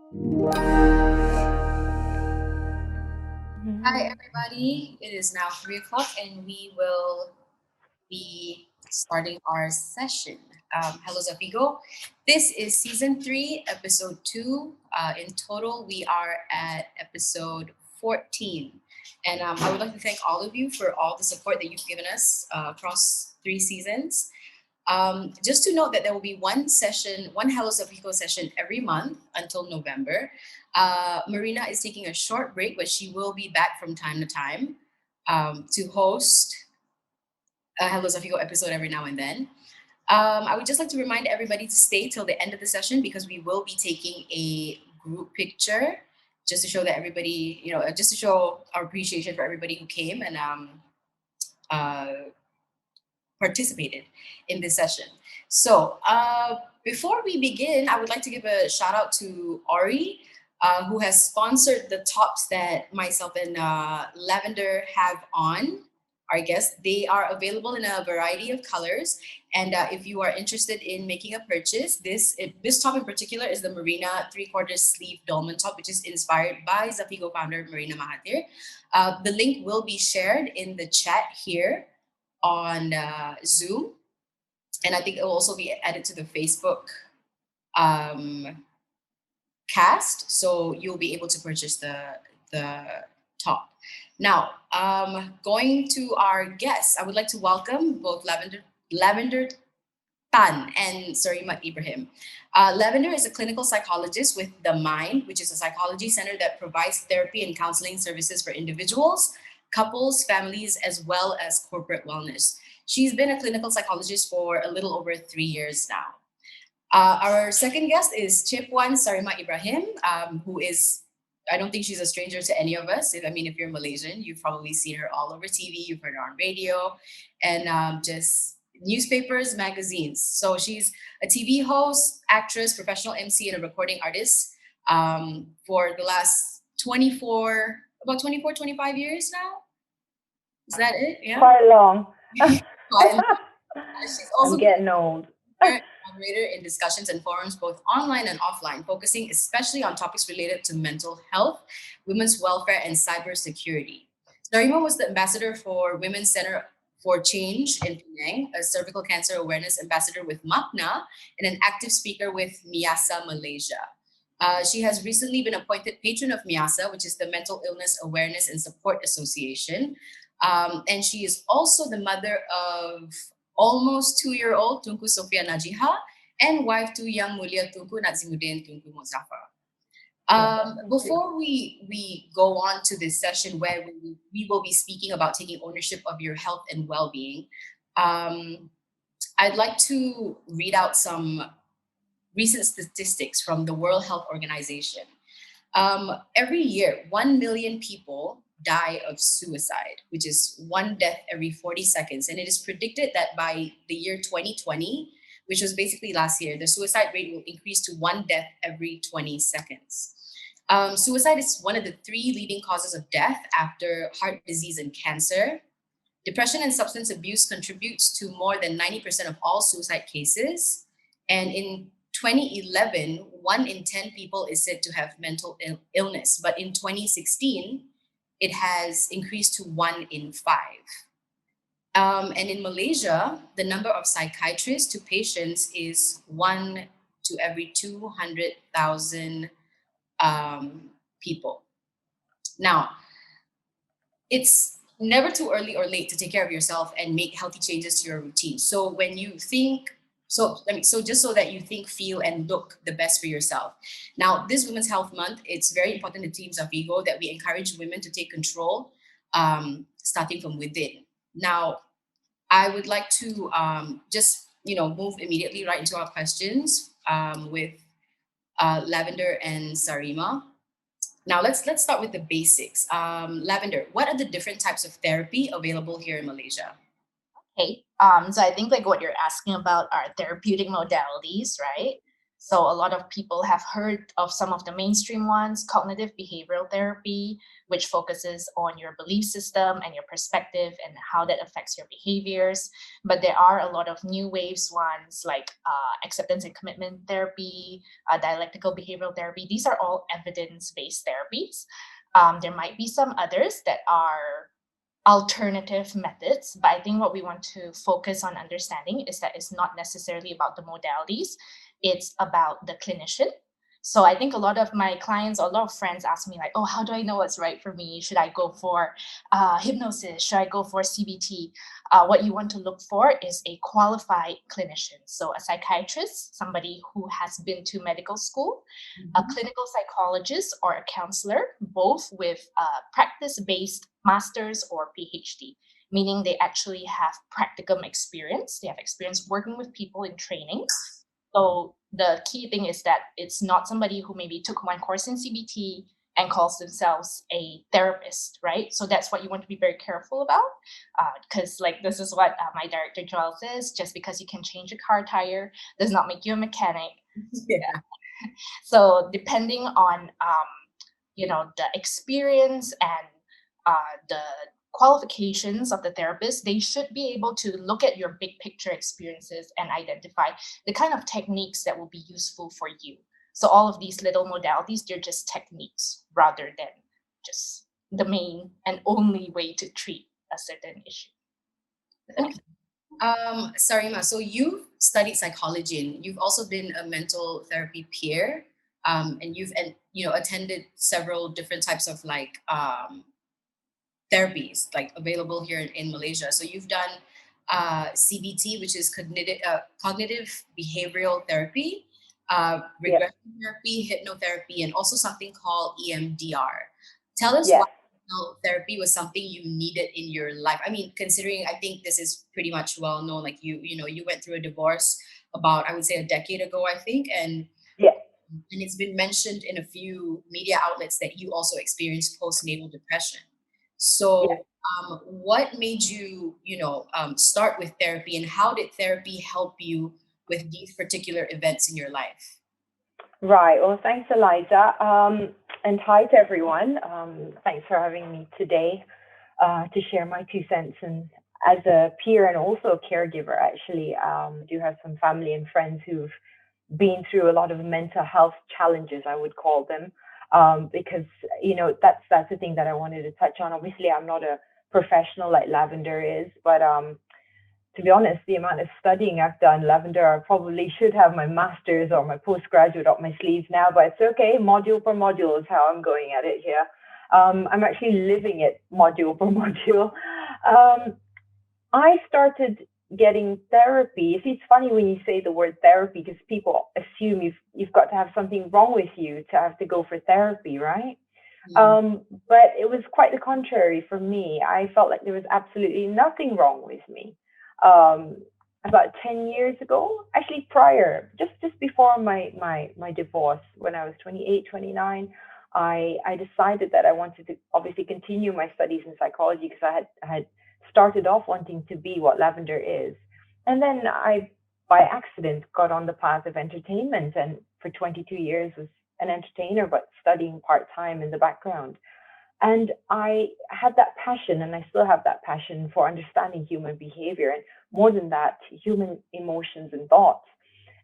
Hi, everybody. It is now 3 o'clock, and we will be starting our session. Hello, Zafigo. This is season 3, episode 2. In total, we are at episode 14. And I would like to thank all of you for all the support that you've given us across 3 seasons. Just to note that there will be one session, one Hello Zafigo session every month until November. Marina is taking a short break, but she will be back from time to time to host a Hello Zafigo episode every now and then. I would just like to remind everybody to stay till the end of the session because we will be taking a group picture just to show that everybody, just to show our appreciation for everybody who came and uh, participated in this session. So before we begin, I would like to give a shout out to Ori, who has sponsored the tops that myself and Lavender have on. Our guests, they are available in a variety of colors. And if you are interested in making a purchase, this top in particular is the Marina 3/4 sleeve dolman top, which is inspired by Zafigo founder Marina Mahathir. The link will be shared in the chat here on Zoom, and I think it will also be added to the Facebook cast, so you'll be able to purchase the top. Now, going to our guests, I would like to welcome both Lavender Tan and Sarimah Ibrahim. Lavender is a clinical psychologist with The Mind, which is a psychology center that provides therapy and counseling services for individuals, couples, families, as well as corporate wellness. She's been a clinical psychologist for a little over 3 years now. Our second guest is Che Puan Sarimah Ibrahim, who is, I don't think she's a stranger to any of us. If you're Malaysian, you've probably seen her all over TV, you've heard her on radio, and just newspapers, magazines. So she's a TV host, actress, professional MC, and a recording artist for the last 25 years now. Is that it? Yeah. Quite long. She's I'm also getting old. moderator in discussions and forums, both online and offline, focusing especially on topics related to mental health, women's welfare, and cybersecurity. Narima was the ambassador for Women's Center for Change in Penang, a cervical cancer awareness ambassador with MAPNA, and an active speaker with MIASA Malaysia. She has recently been appointed patron of MIASA, which is the Mental Illness Awareness and Support Association. And she is also the mother of almost 2-year-old Tunku Sofia Najiha and wife to young Mulia Tunku Nazimuddin Tunku Muzaffar. Before we go on to this session where we will be speaking about taking ownership of your health and well-being, I'd like to read out some recent statistics from the World Health Organization. Every year, 1 million people die of suicide, which is one death every 40 seconds. And it is predicted that by the year 2020, which was basically last year, the suicide rate will increase to one death every 20 seconds. Suicide is one of the 3 leading causes of death after heart disease and cancer. Depression and substance abuse contributes to more than 90% of all suicide cases. And in 2011, 1 in 10 people is said to have mental illness. But in 2016, it has increased to 1 in 5. And in Malaysia, the number of psychiatrists to patients is 1 to every 200,000 people. Now, it's never too early or late to take care of yourself and make healthy changes to your routine. So when you think, just so that you think, feel, and look the best for yourself. Now, this Women's Health Month, it's very important to Team Zafigo that we encourage women to take control, starting from within. Now, I would like to just move immediately right into our questions with Lavender and Sarimah. Now, let's start with the basics. Lavender, what are the different types of therapy available here in Malaysia? Okay. So I think like what you're asking about are therapeutic modalities, right? So a lot of people have heard of some of the mainstream ones, cognitive behavioral therapy, which focuses on your belief system and your perspective and how that affects your behaviors. But there are a lot of new waves ones like acceptance and commitment therapy, dialectical behavioral therapy. These are all evidence-based therapies. There might be some others that are alternative methods, but I think what we want to focus on understanding is that it's not necessarily about the modalities, it's about the clinician. So I think a lot of my clients or a lot of friends ask me like, oh, how do I know what's right for me? Should I go for hypnosis? Should I go for CBT? What you want to look for is a qualified clinician. So a psychiatrist, somebody who has been to medical school, a clinical psychologist or a counselor, both with practice-based master's or PhD, meaning they actually have practicum experience. They have experience working with people in trainings. So the key thing is that it's not somebody who maybe took one course in CBT and calls themselves a therapist, right? So that's what you want to be very careful about, because like this is what my director Joel says: just because you can change a car tire does not make you a mechanic. Yeah. So depending on the experience and the qualifications of the therapist, they should be able to look at your big picture experiences and identify the kind of techniques that will be useful for you. So all of these little modalities, they're just techniques rather than just the main and only way to treat a certain issue. Okay. Sarima, so you've studied psychology and you've also been a mental therapy peer, and attended several different types of therapies like available here in Malaysia. So you've done CBT, which is cognitive behavioral therapy, Yes, regression therapy, hypnotherapy, and also something called EMDR. Tell us why yes, therapy was something you needed in your life. I mean, considering I think this is pretty much well known. Like you went through a divorce about, I would say, a decade ago, I think, yes, and it's been mentioned in a few media outlets that you also experienced postnatal depression. yes. So, what made you, start with therapy, and how did therapy help you with these particular events in your life? Right. Well, thanks, Eliza. And hi to everyone. Thanks for having me today to share my 2 cents. And as a peer and also a caregiver, actually, do have some family and friends who've been through a lot of mental health challenges, I would call them, because that's the thing that I wanted to touch on. Obviously, I'm not a professional like Lavender is, but to be honest, the amount of studying I've done, Lavender, I probably should have my master's or my postgraduate up my sleeves now, but it's okay. Module per module is how I'm going at it here. I'm actually living it module per module. I started getting therapy. See, it's funny when you say the word therapy because people assume you've got to have something wrong with you to have to go for therapy, right? Mm. But it was quite the contrary for me. I felt like there was absolutely nothing wrong with me. Um, about 10 years ago, actually prior, just before my divorce, when I was 28, 29, I decided that I wanted to obviously continue my studies in psychology because I had started off wanting to be what Lavender is. And then I, by accident, got on the path of entertainment and for 22 years was an entertainer, but studying part time in the background. And I had that passion, and I still have that passion for understanding human behavior and more than that, human emotions and thoughts.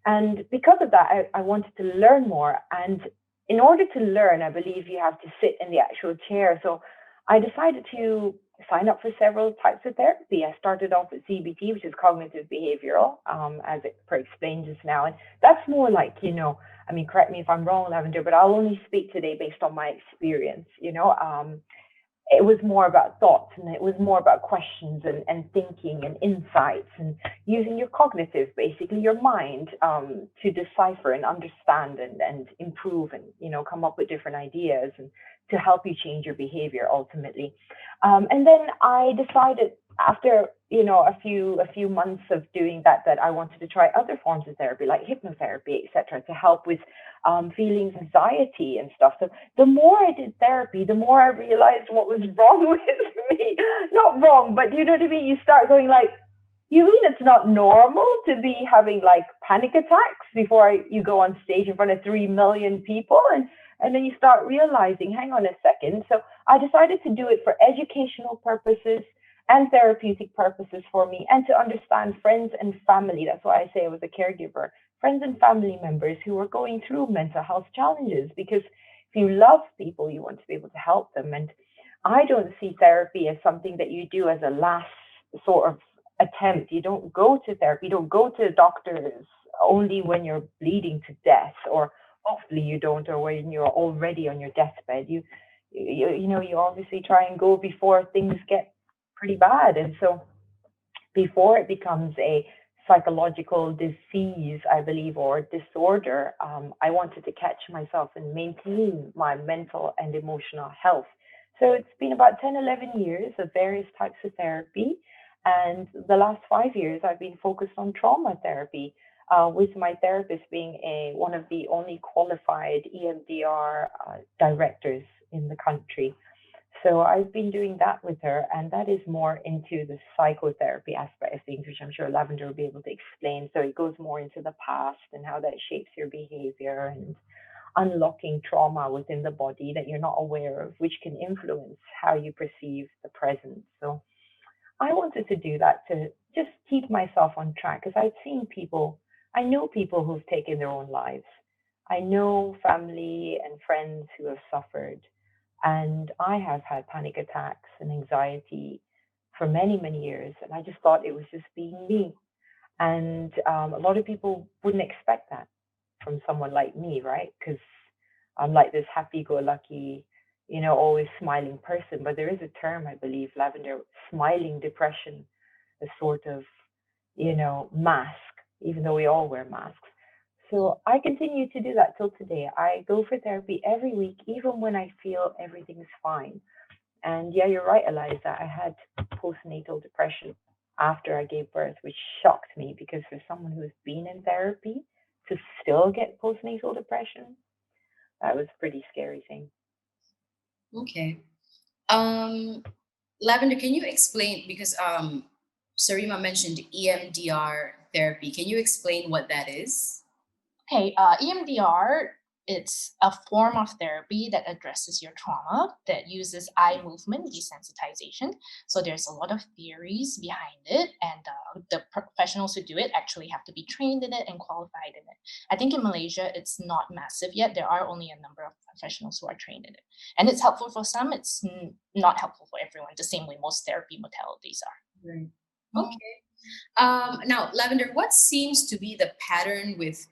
And because of that, I wanted to learn more. And in order to learn, I believe you have to sit in the actual chair. So I decided to sign up for several types of therapy. I started off with CBT, which is cognitive behavioral, as it explains just now. And that's more like, I mean, correct me if I'm wrong, Lavender, but I'll only speak today based on my experience, it was more about thoughts and it was more about questions and thinking and insights and using your cognitive, basically your mind, to decipher and understand and improve and come up with different ideas and to help you change your behavior ultimately. And then I decided after a few months of doing that I wanted to try other forms of therapy like hypnotherapy, etc., to help with feelings, anxiety, and stuff. So the more I did therapy, the more I realized what was wrong with me. Not wrong, but you know what I mean? You start going like, you mean it's not normal to be having like panic attacks before you go on stage in front of 3 million people? And then you start realizing, hang on a second. So I decided to do it for educational purposes and therapeutic purposes for me, and to understand friends and family. That's why I say I was a caregiver. Friends and family members who are going through mental health challenges, because if you love people, you want to be able to help them. And I don't see therapy as something that you do as a last sort of attempt. You don't go to therapy, you don't go to doctors only when you're bleeding to death, or hopefully you don't, or when you're already on your deathbed. You obviously try and go before things get pretty bad. And so before it becomes a psychological disease, I believe, or disorder, I wanted to catch myself and maintain my mental and emotional health. So it's been about 10, 11 years of various types of therapy. And the last 5 years, I've been focused on trauma therapy, with my therapist being one of the only qualified EMDR directors in the country. So I've been doing that with her, and that is more into the psychotherapy aspect of things, which I'm sure Lavender will be able to explain. So it goes more into the past and how that shapes your behavior, and unlocking trauma within the body that you're not aware of, which can influence how you perceive the present. So I wanted to do that to just keep myself on track, because I've seen people, I know people who've taken their own lives. I know family and friends who have suffered. And I have had panic attacks and anxiety for many, many years. And I just thought it was just being me. And a lot of people wouldn't expect that from someone like me, right? Because I'm like this happy-go-lucky, always smiling person. But there is a term, I believe, Lavender, smiling depression, a sort of, mask, even though we all wear masks. So I continue to do that till today. I go for therapy every week, even when I feel everything's fine. And yeah, you're right, Eliza. I had postnatal depression after I gave birth, which shocked me, because for someone who's been in therapy to still get postnatal depression, that was a pretty scary thing. Okay. Um, Lavender, can you explain, because Sarima mentioned EMDR therapy. Can you explain what that is? Okay, EMDR, it's a form of therapy that addresses your trauma, that uses eye movement desensitization. So there's a lot of theories behind it, and the professionals who do it actually have to be trained in it and qualified in it. I think in Malaysia, it's not massive yet. There are only a number of professionals who are trained in it. And it's helpful for some, it's not helpful for everyone, the same way most therapy modalities are. Right. Okay. Now, Lavender, what seems to be the pattern with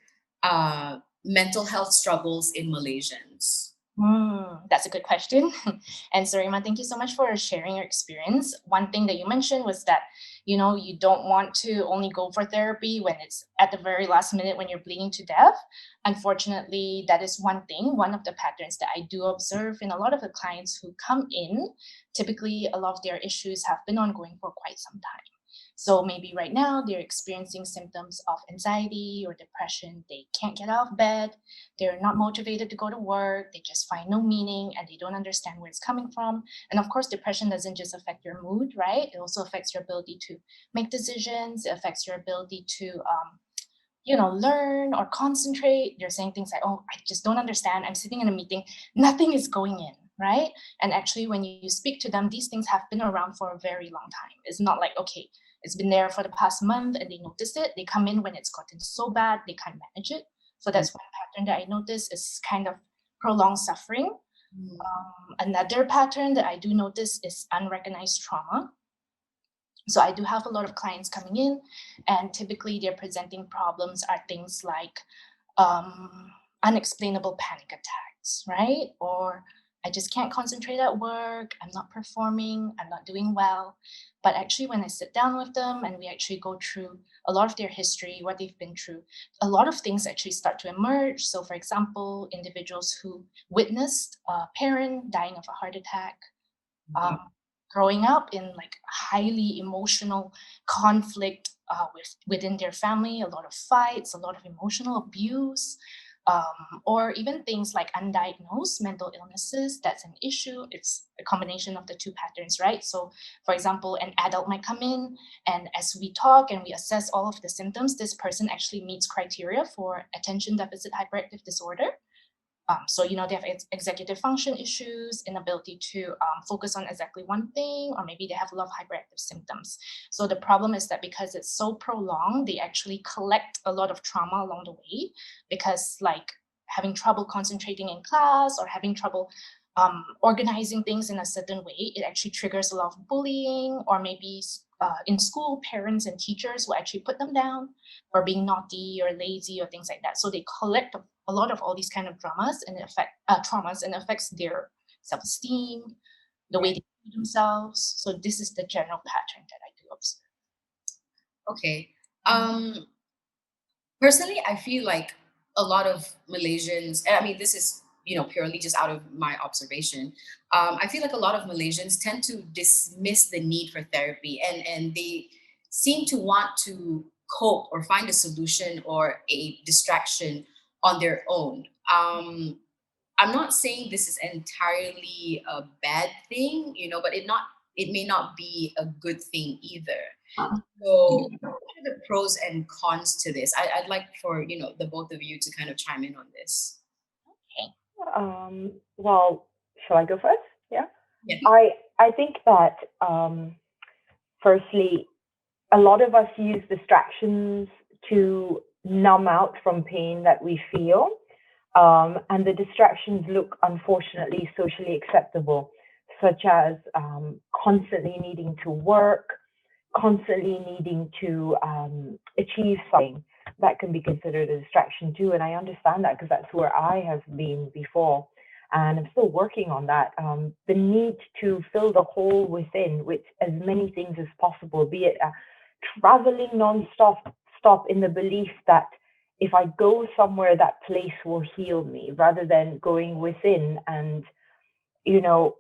mental health struggles in Malaysians? That's a good question. And Sarima, thank you so much for sharing your experience. One thing that you mentioned was that, you don't want to only go for therapy when it's at the very last minute when you're bleeding to death. Unfortunately, that is one of the patterns that I do observe in a lot of the clients who come in. Typically, a lot of their issues have been ongoing for quite some time. So maybe right now they're experiencing symptoms of anxiety or depression. They can't get out of bed. They're not motivated to go to work. They just find no meaning, and they don't understand where it's coming from. And of course, depression doesn't just affect your mood, right? It also affects your ability to make decisions. It affects your ability to, learn or concentrate. They're saying things like, oh, I just don't understand. I'm sitting in a meeting, nothing is going in, right? And actually, when you speak to them, these things have been around for a very long time. It's not like, okay, it's been there for the past month and they noticed it. They come in when it's gotten so bad, they can't manage it. So that's one pattern that I notice is kind of prolonged suffering. Another pattern that I do notice is unrecognized trauma. So I do have a lot of clients coming in, and typically they're presenting problems are things like unexplainable panic attacks, right? Or I just can't concentrate at work, I'm not performing, I'm not doing well. But actually, when I sit down with them and we actually go through a lot of their history, what they've been through, a lot of things actually start to emerge. So, for example, individuals who witnessed a parent dying of a heart attack, growing up in like highly emotional conflict within their family, a lot of fights, a lot of emotional abuse. or even things like undiagnosed mental illnesses. That's an issue. It's a combination of the two patterns, right? So, for example, an adult might come in, and as we talk and we assess all of the symptoms, this person actually meets criteria for attention deficit hyperactive disorder. So, they have executive function issues, inability to focus on exactly one thing, or maybe they have a lot of hyperactive symptoms. So the problem is that because it's so prolonged, they actually collect a lot of trauma along the way, because like having trouble concentrating in class or having trouble organizing things in a certain way, it actually triggers a lot of bullying, or maybe in school, parents and teachers will actually put them down for being naughty or lazy or things like that. So they collect a lot of all these kind of dramas and traumas, and affects their self-esteem, the way they view themselves. So this is the general pattern that I do observe. Okay. Personally, I feel like a lot of Malaysians, and I mean, this is, purely just out of my observation. I feel like a lot of Malaysians tend to dismiss the need for therapy, and they seem to want to cope or find a solution or a distraction on their own. I'm not saying this is entirely a bad thing, but it may not be a good thing either. So, what are the pros and cons to this? I'd like for the both of you to kind of chime in on this. Okay. Well, shall I go first? Yeah. Yeah. I think that firstly, a lot of us use distractions to numb out from pain that we feel. And the distractions look, unfortunately, socially acceptable, such as constantly needing to work, constantly needing to achieve something. That can be considered a distraction too. And I understand that because that's where I have been before. And I'm still working on that. The need to fill the hole within with as many things as possible, be it traveling non-stop stop in the belief that if I go somewhere, that place will heal me, rather than going within and, you know,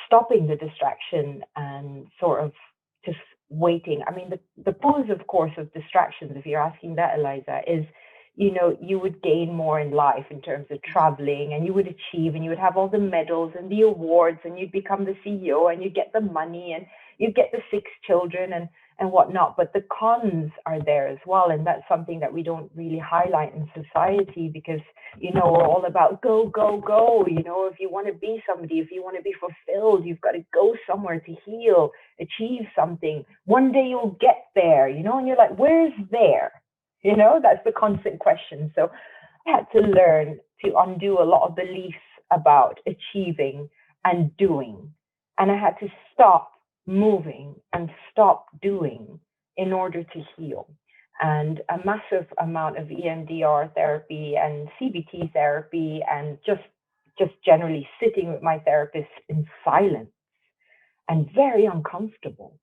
stopping the distraction and sort of just waiting. I mean, the pros, of course, of distractions, if you're asking that, Eliza, is, you would gain more in life in terms of traveling, and you would achieve, and you would have all the medals and the awards, and you'd become the CEO, and you get the money, and you get the 6 children, and whatnot. But the cons are there as well, and that's something that we don't really highlight in society, because we're all about go, go, go. If you want to be somebody, if you want to be fulfilled, you've got to go somewhere to heal, achieve something. One day you'll get there, and you're like, where's there? That's the constant question. So I had to learn to undo a lot of beliefs about achieving and doing. And I had to stop moving and stop doing in order to heal. And a massive amount of EMDR therapy and CBT therapy, and just generally sitting with my therapist in silence, and very uncomfortable,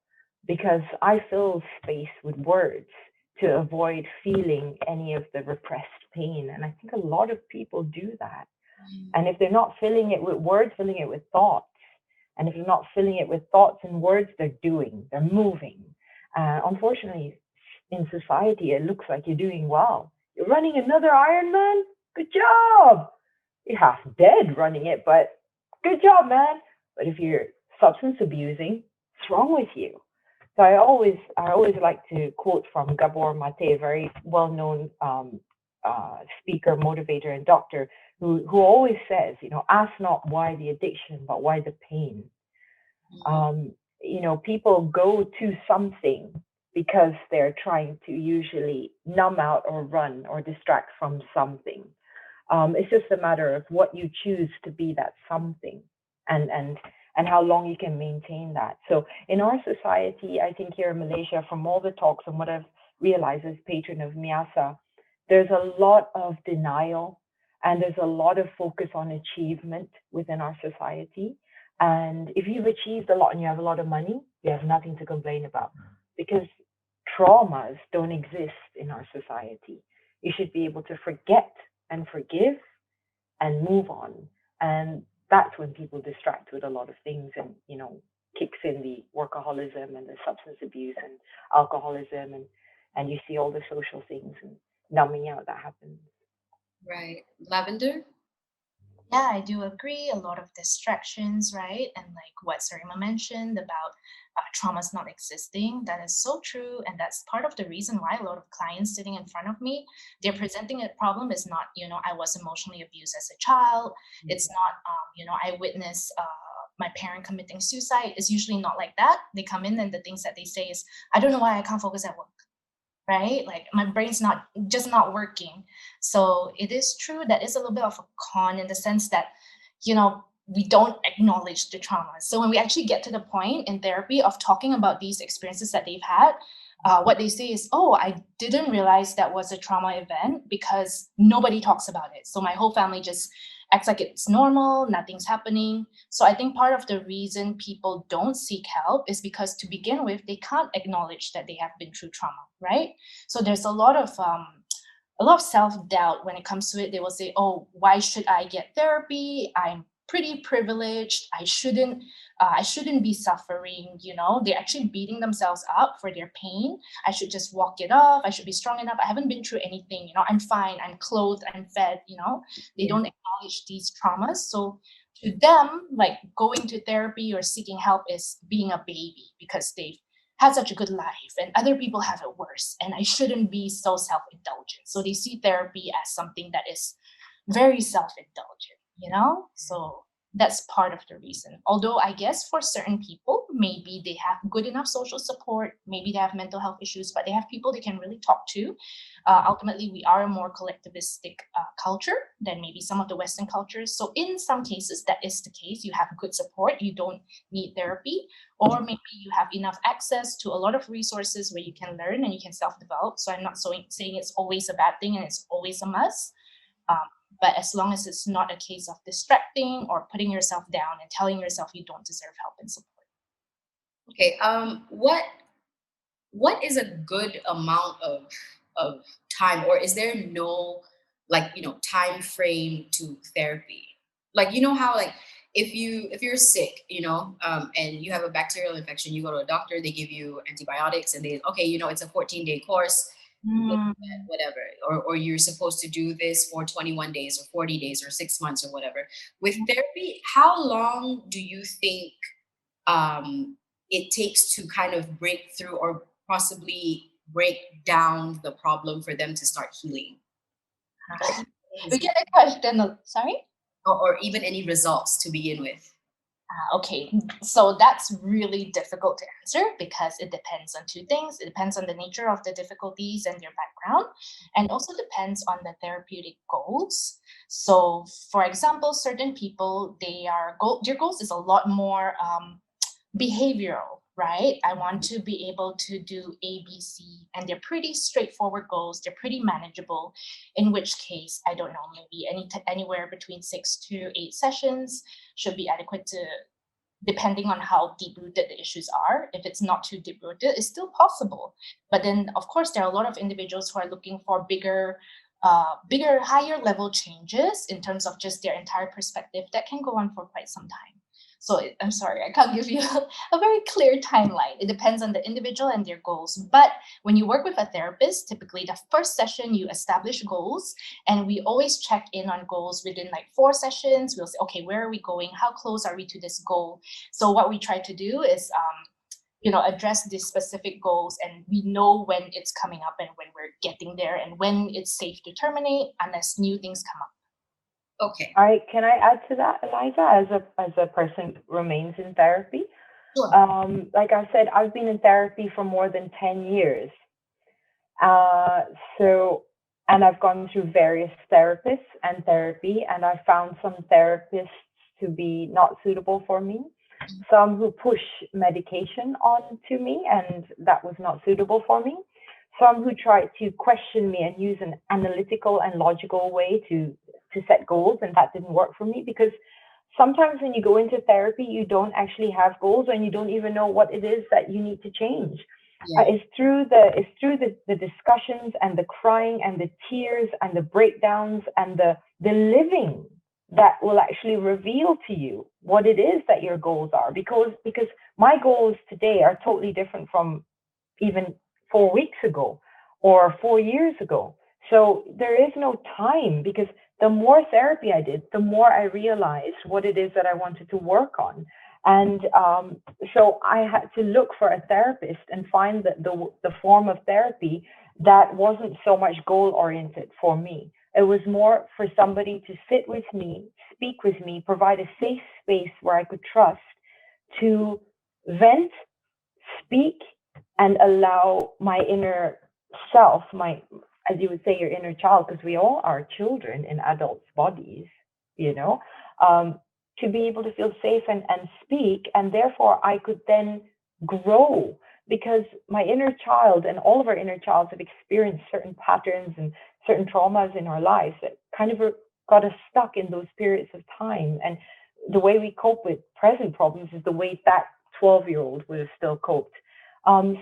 because I fill space with words to avoid feeling any of the repressed pain. And I think a lot of people do that. And if they're not filling it with words, filling it with thoughts. And if you're not filling it with thoughts and words, they're doing, they're moving. Unfortunately, in society, it looks like you're doing well. You're running another Ironman? Good job. You're half dead running it, but good job, man. But if you're substance abusing, what's wrong with you? So I always like to quote from Gabor Mate, a very well-known speaker, motivator, and doctor, who always says, ask not why the addiction, but why the pain. People go to something because they're trying to usually numb out or run or distract from something. It's just a matter of what you choose to be that something, and how long you can maintain that. So in our society, I think here in Malaysia, from all the talks and what I've realized as patron of MIASA, there's a lot of denial, and there's a lot of focus on achievement within our society. And if you've achieved a lot and you have a lot of money, you have nothing to complain about, because traumas don't exist in our society. You should be able to forget and forgive and move on. And that's when people distract with a lot of things, and kicks in the workaholism and the substance abuse and alcoholism, and you see all the social things and numbing out that happens. Right. Lavender? Yeah, I do agree. A lot of distractions, right? And like what Sarima mentioned about traumas not existing, that is so true. And that's part of the reason why a lot of clients sitting in front of me, they're presenting a problem is not, I was emotionally abused as a child. It's not, I witnessed my parent committing suicide. It's usually not like that. They come in and the things that they say is, I don't know why I can't focus at work, right? Like my brain's not working. So it is true that it's a little bit of a con in the sense that, we don't acknowledge the trauma. So when we actually get to the point in therapy of talking about these experiences that they've had, what they say is, oh, I didn't realize that was a trauma event because nobody talks about it. So my whole family just acts like it's normal, nothing's happening. So I think part of the reason people don't seek help is because to begin with, they can't acknowledge that they have been through trauma, right? So there's a lot of self-doubt when it comes to it. They will say, oh, why should I get therapy? I'm pretty privileged. I shouldn't be suffering. They're actually beating themselves up for their pain. I should just walk it off. I should be strong enough. I haven't been through anything. I'm fine. I'm clothed. I'm fed. They Yeah. don't acknowledge these traumas. So to them, like going to therapy or seeking help is being a baby because they've had such a good life and other people have it worse, and I shouldn't be so self-indulgent. So they see therapy as something that is very self-indulgent. So that's part of the reason. Although I guess for certain people, maybe they have good enough social support, maybe they have mental health issues, but they have people they can really talk to. Ultimately, we are a more collectivistic culture than maybe some of the Western cultures. So in some cases, that is the case. You have good support, you don't need therapy, or maybe you have enough access to a lot of resources where you can learn and you can self-develop. So I'm not saying it's always a bad thing and it's always a must. Um, but as long as it's not a case of distracting or putting yourself down and telling yourself you don't deserve help and support. Okay. What is a good amount of time, or is there no, like, time frame to therapy? Like, how, like, if you're sick, and you have a bacterial infection, you go to a doctor, they give you antibiotics, and they, okay, it's a 14-day course, Mm, whatever, or you're supposed to do this for 21 days or 40 days or 6 months or whatever. With therapy, how long do you think um, it takes to kind of break through or possibly break down the problem for them to start healing, or even we things, get a question. Sorry. or even any results to begin with? Okay, so that's really difficult to answer because it depends on two things. It depends on the nature of the difficulties and their background, and also depends on the therapeutic goals. So, for example, certain people, their goals is a lot more behavioral, right? I want to be able to do A, B, C, and they're pretty straightforward goals. They're pretty manageable. In which case, I don't know, maybe anywhere between 6 to 8 sessions should be adequate to, depending on how deep rooted the issues are. If it's not too deep rooted, it's still possible. But then, of course, there are a lot of individuals who are looking for bigger, higher level changes in terms of just their entire perspective that can go on for quite some time. So I'm sorry, I can't give you a very clear timeline. It depends on the individual and their goals. But when you work with a therapist, typically the first session you establish goals, and we always check in on goals within like 4 sessions. We'll say, okay, where are we going? How close are we to this goal? So what we try to do is address these specific goals, and we know when it's coming up and when we're getting there and when it's safe to terminate unless new things come up. Okay. I can I add to that, Eliza, as a person who remains in therapy? Sure. Like I said, I've been in therapy for more than 10 years. Uh, so, and I've gone through various therapists and therapy, and I found some therapists to be not suitable for me. Some who push medication on to me, and that was not suitable for me. Some who tried to question me and use an analytical and logical way to set goals, and that didn't work for me because sometimes when you go into therapy, you don't actually have goals and you don't even know what it is that you need to change. Yeah. It's through the discussions and the crying and the tears and the breakdowns and the living that will actually reveal to you what it is that your goals are, because my goals today are totally different from even 4 weeks ago or 4 years ago. So there is no time, because the more therapy I did, the more I realized what it is that I wanted to work on. And so I had to look for a therapist and find the form of therapy that wasn't so much goal oriented for me. It was more for somebody to sit with me, speak with me, provide a safe space where I could trust to vent, speak, and allow my inner self, my, as you would say, your inner child, because we all are children in adults' bodies, you know, um, to be able to feel safe and speak. And therefore, I could then grow, because my inner child and all of our inner childs have experienced certain patterns and certain traumas in our lives that kind of got us stuck in those periods of time. And the way we cope with present problems is the way that 12-year-old would have still coped.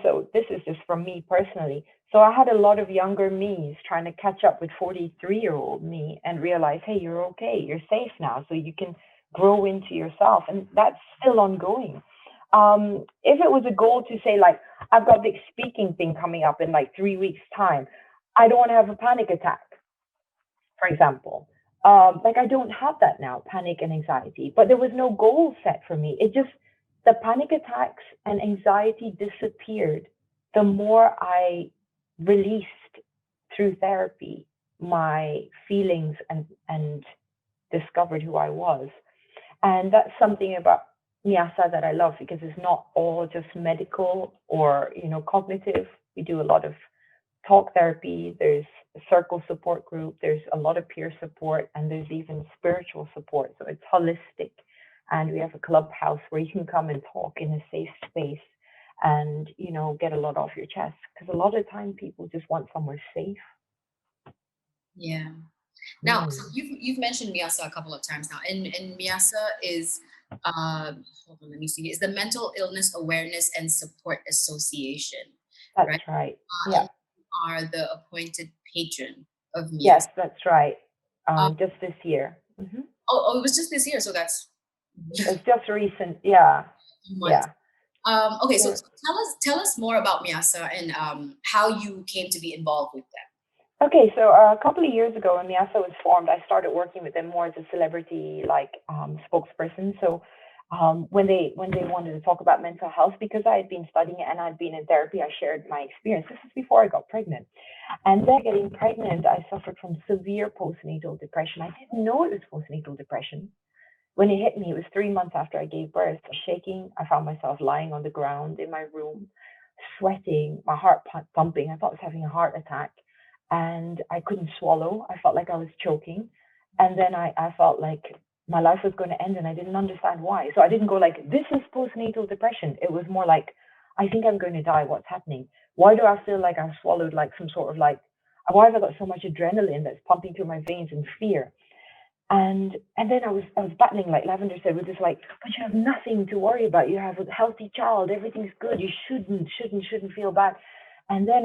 So this is just from me personally. So I had a lot of younger me's trying to catch up with 43-year-old me and realize, hey, you're okay, you're safe now, so you can grow into yourself. And that's still ongoing. If it was a goal to say, like, I've got the speaking thing coming up in like 3 weeks' time, I don't want to have a panic attack, for example. Like, I don't have that now, panic and anxiety, but there was no goal set for me. It just, the panic attacks and anxiety disappeared the more I released through therapy my feelings and discovered who I was. And that's something about MIASA that I love, because it's not all just medical or, cognitive. We do a lot of talk therapy, there's a circle support group, there's a lot of peer support, and there's even spiritual support. So it's holistic. And we have a clubhouse where you can come and talk in a safe space and, get a lot off your chest. Because a lot of time people just want somewhere safe. Yeah. Now, so you've mentioned MIASA a couple of times now, and MIASA is hold on, let me see, is the Mental Illness Awareness and Support Association. That's right. Yeah. And you are the appointed patron of MIASA. Yes, that's right. Just this year. Mm-hmm. Oh, it was just this year, so that's it's just recent. Yeah. Yeah. Okay, so tell us more about MIASA and how you came to be involved with them. Okay, so a couple of years ago when MIASA was formed, I started working with them more as a celebrity, like spokesperson. So when they wanted to talk about mental health, because I had been studying it and I'd been in therapy, I shared my experience. This is before I got pregnant. And then getting pregnant, I suffered from severe postnatal depression. I didn't know it was postnatal depression. When it hit me, it was 3 months after I gave birth. I was shaking. I found myself lying on the ground in my room, sweating, my heart pumping. I thought I was having a heart attack. And I couldn't swallow. I felt like I was choking. And then I felt like my life was going to end, and I didn't understand why. So I didn't go like, this is postnatal depression. It was more like, I think I'm going to die. What's happening? Why do I feel like I've swallowed like some sort of like, why have I got so much adrenaline that's pumping through my veins and fear? And then I was battling, like Lavender said, with this like, but you have nothing to worry about. You have a healthy child. Everything's good. You shouldn't feel bad. And then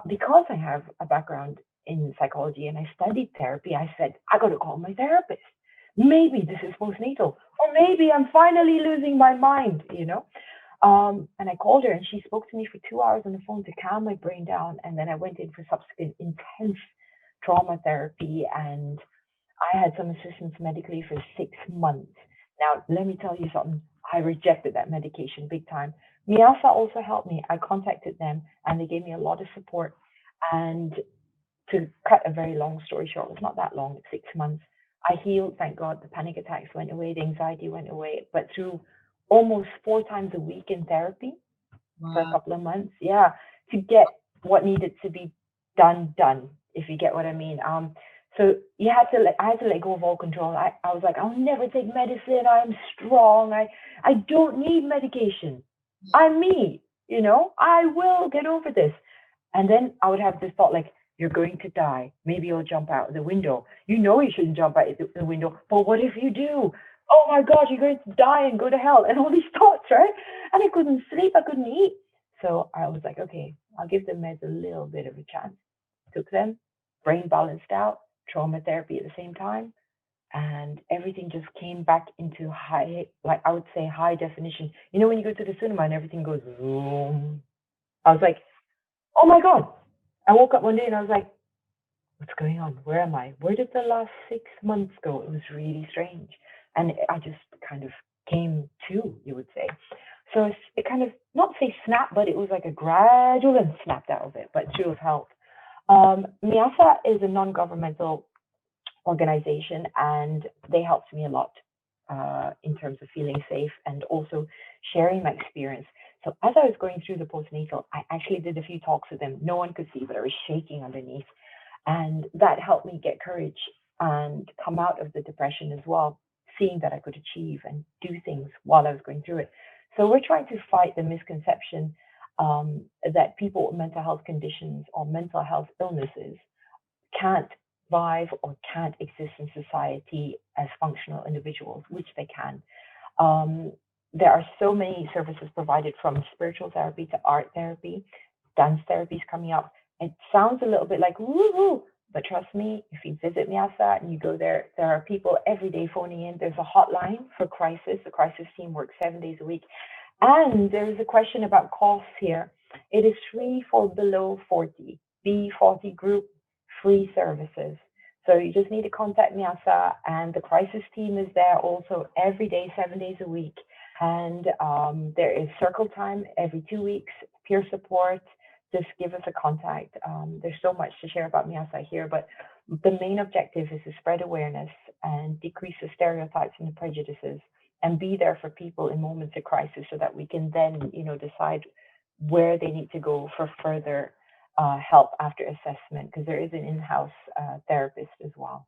because I have a background in psychology and I studied therapy, I said, I got to call my therapist. Maybe this is postnatal, or maybe I'm finally losing my mind, And I called her, and she spoke to me for 2 hours on the phone to calm my brain down. And then I went in for subsequent intense trauma therapy, and I had some assistance medically for 6 months. Now, let me tell you something. I rejected that medication big time. MIASA also helped me. I contacted them, and they gave me a lot of support. And to cut a very long story short, it's not that long, 6 months. I healed, thank God. The panic attacks went away, the anxiety went away. But through almost 4 times a week in therapy for a couple of months, to get what needed to be done, if you get what I mean. So I had to let go of all control. I was like, I'll never take medicine. I'm strong. I don't need medication. I'm me, I will get over this. And then I would have this thought like, you're going to die. Maybe you'll jump out the window. You shouldn't jump out the window, but what if you do? Oh my God, you're going to die and go to hell. And all these thoughts, right? And I couldn't sleep. I couldn't eat. So I was like, okay, I'll give the meds a little bit of a chance. Took them, brain balanced out, trauma therapy at the same time. And everything just came back into high, like I would say high definition. When you go to the cinema and everything goes zoom. I was like, oh my God. I woke up one day and I was like, what's going on? Where am I? Where did the last 6 months go? It was really strange. And I just kind of came to, you would say. So it kind of, not say snap, but it was like a gradual and snapped out of it, but through health. MIASA is a non-governmental organization, and they helped me a lot in terms of feeling safe and also sharing my experience. So as I was going through the postnatal, I actually did a few talks with them. No one could see, but I was shaking underneath, and that helped me get courage and come out of the depression as well, seeing that I could achieve and do things while I was going through it. So we're trying to fight the misconception that people with mental health conditions or mental health illnesses can't thrive or can't exist in society as functional individuals, which they can. Um, there are so many services provided, from spiritual therapy to art therapy, dance therapy is coming up. It sounds a little bit like woo woo, but trust me, if you visit MIASA and you go there, there are people every day phoning in. There's a hotline for crisis. The crisis team works 7 days a week. And there is a question about costs here. It is free for below 40, B40 group, free services. So you just need to contact MIASA, and the crisis team is there also every day, 7 days a week. And there is circle time every 2 weeks, peer support. Just give us a contact. There's so much to share about MIASA here, but the main objective is to spread awareness and decrease the stereotypes and the prejudices, and be there for people in moments of crisis, so that we can then, decide where they need to go for further help after assessment, because there is an in-house therapist as well.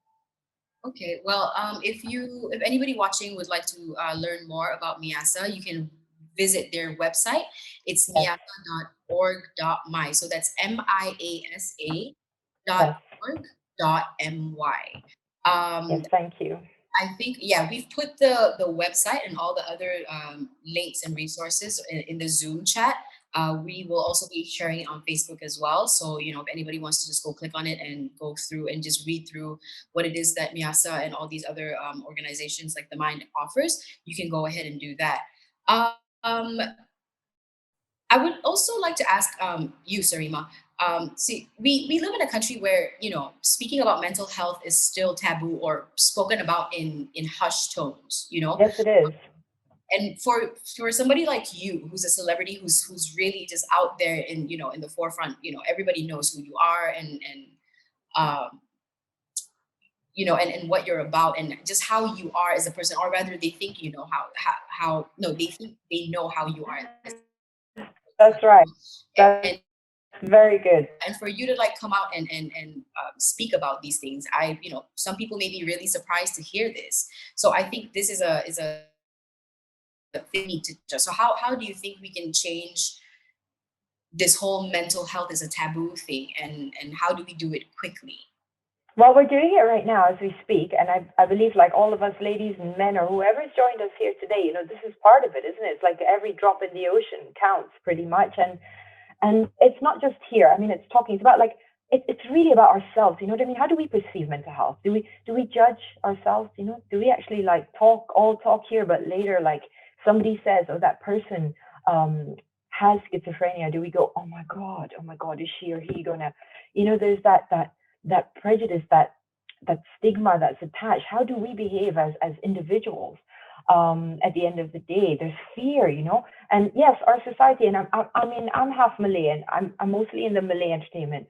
Okay, well, if anybody watching would like to learn more about MIASA, you can visit their website. It's Yes, miasa.org.my. So that's MIASA dot yes, org.my. yes. Um, Thank you. I think, yeah, we've put the website and all the other links and resources in the Zoom chat. We will also be sharing it on Facebook as well. So, if anybody wants to just go click on it and go through and just read through what it is that MIASA and all these other organizations like the Mind offers, you can go ahead and do that. Um, I would also like to ask you, Sarima. See, we live in a country where speaking about mental health is still taboo or spoken about in hushed tones. Yes, it is. And for somebody like you, who's a celebrity, who's really just out there in the forefront. Everybody knows who you are, and um, and what you're about, and just how you are as a person, or rather, they think you know how no, they think they know how you are as a person. That's right. And That's very good. and for you to like come out and speak about these things, some people may be really surprised to hear this. So I think this is a thing we need to just. So how do you think we can change this whole mental health is a taboo thing, and how do we do it quickly? Well, we're doing it right now as we speak, and I believe, like all of us, ladies and men, or whoever's joined us here today, this is part of it, isn't it? It's like every drop in the ocean counts pretty much, and it's not just here. I mean, it's about like it's really about ourselves. You know what I mean? How do we perceive mental health? Do we judge ourselves? Do we actually like talk here, but later like somebody says, oh, that person has schizophrenia? Do we go, oh my god, is she or he gonna? There's that prejudice, that stigma that's attached. How do we behave as individuals? At the end of the day, there's fear, and yes, our society, and I mean, I'm half Malay, and I'm mostly in the Malay entertainment.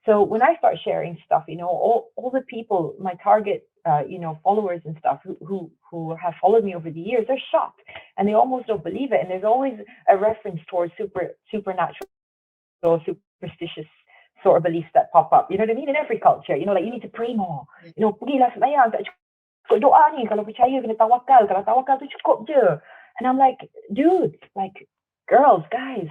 So when I start sharing stuff, all the people, my target, followers and stuff, who have followed me over the years, they're shocked, and they almost don't believe it. And there's always a reference towards supernatural or superstitious sort of beliefs that pop up. You know what I mean? In every culture, like you need to pray more. Pergilah sembahyang, tak cukup doa ni. Kalau percaya kena tawakal. Kalau tawakal tu cukup je. And I'm like, dude, like, girls, guys,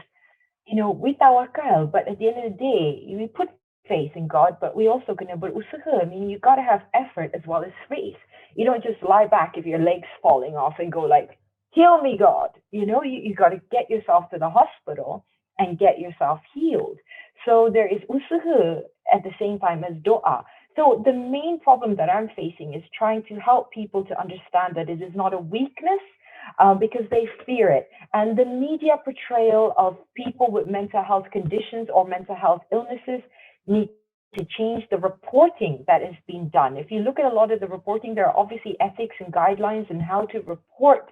we tawakal, but at the end of the day, we put faith in God, but we also gonna berusaha. I mean, you gotta have effort as well as faith. You don't just lie back if your leg's falling off and go like, heal me, God. You gotta get yourself to the hospital and get yourself healed. So there is usaha at the same time as doa. So the main problem that I'm facing is trying to help people to understand that it is not a weakness, because they fear it. And the media portrayal of people with mental health conditions or mental health illnesses need to change the reporting that is being done. If you look at a lot of the reporting, there are obviously ethics and guidelines and how to report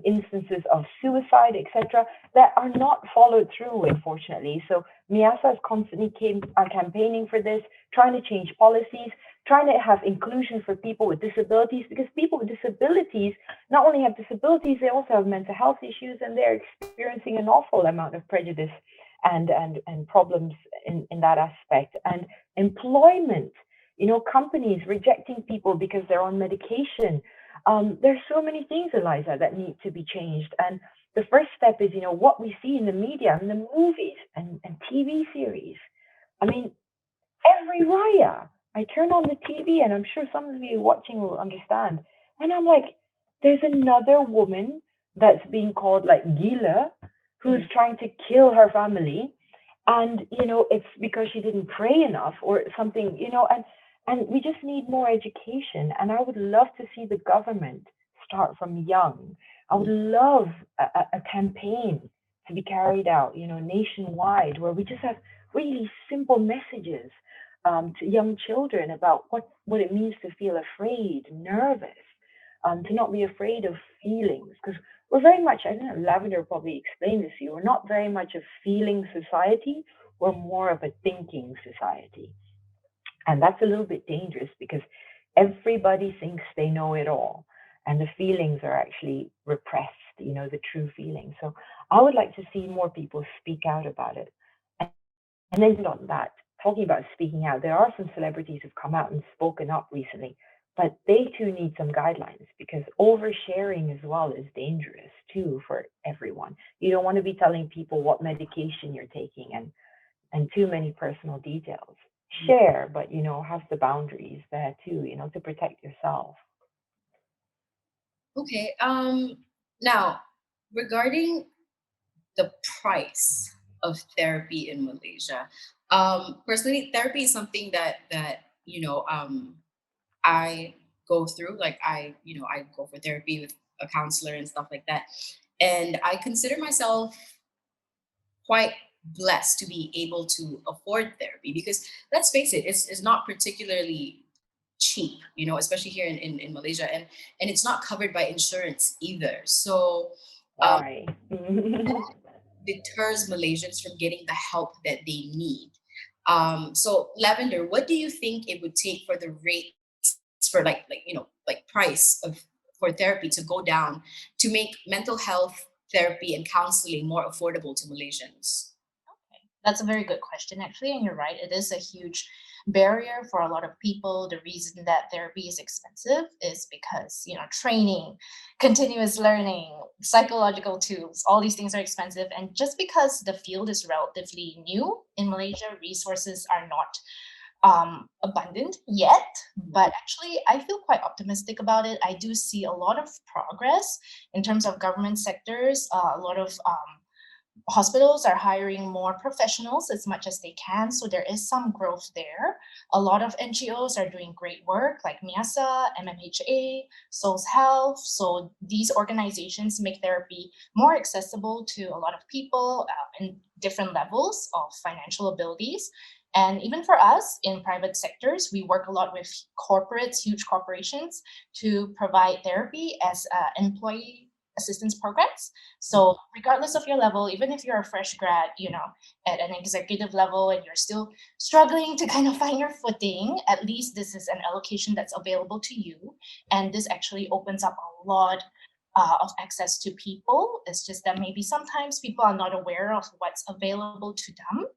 instances of suicide, etc., that are not followed through, unfortunately. So MIASA is constantly campaigning for this, trying to change policies, trying to have inclusion for people with disabilities, because people with disabilities not only have disabilities, they also have mental health issues, and they're experiencing an awful amount of prejudice and problems in that aspect. And employment, companies rejecting people because they're on medication. There's so many things, Eliza, that need to be changed. And the first step is, what we see in the media, in the movies and TV series. I mean, every raya, I turn on the TV, and I'm sure some of you watching will understand. And I'm like, there's another woman that's being called like Gila, who's trying to kill her family. And, it's because she didn't pray enough or something, and we just need more education. And I would love to see the government start from young. I would love a campaign to be carried out, nationwide, where we just have really simple messages to young children about what it means to feel afraid, nervous, to not be afraid of feelings. Because we're very much, I don't know, Lavender probably explained this to you, we're not very much a feeling society, we're more of a thinking society. And that's a little bit dangerous because everybody thinks they know it all. And the feelings are actually repressed, the true feelings. So I would like to see more people speak out about it. And then on that, talking about speaking out, there are some celebrities who've come out and spoken up recently, but they too need some guidelines because oversharing as well is dangerous too for everyone. You don't want to be telling people what medication you're taking and too many personal details. Share, but have the boundaries there too, to protect yourself. Okay. Now, regarding the price of therapy in Malaysia, personally, therapy is something that I go through. Like I go for therapy with a counselor and stuff like that, and I consider myself quite blessed to be able to afford therapy because let's face it, it's not particularly cheap, especially here in Malaysia, and it's not covered by insurance either. So um, Right. deters Malaysians from getting the help that they need. So Lavender, what do you think it would take for the rates for like price of for therapy to go down to make mental health therapy and counseling more affordable to Malaysians? That's a very good question, actually. And you're right, it is a huge barrier for a lot of people. The reason that therapy is expensive is because, training, continuous learning, psychological tools, all these things are expensive. And just because the field is relatively new in Malaysia, resources are not abundant yet, but actually I feel quite optimistic about it. I do see a lot of progress in terms of government sectors. A lot of hospitals are hiring more professionals as much as they can, so there is some growth there. A lot of NGOs are doing great work, like MIASA, MMHA, Souls Health. So these organizations make therapy more accessible to a lot of people in different levels of financial abilities. And even for us in private sectors, we work a lot with corporates, huge corporations, to provide therapy as employee assistance programs. So regardless of your level, even if you're a fresh grad, at an executive level and you're still struggling to kind of find your footing, at least this is an allocation that's available to you. And this actually opens up a lot of access to people. It's just that maybe sometimes people are not aware of what's available to them.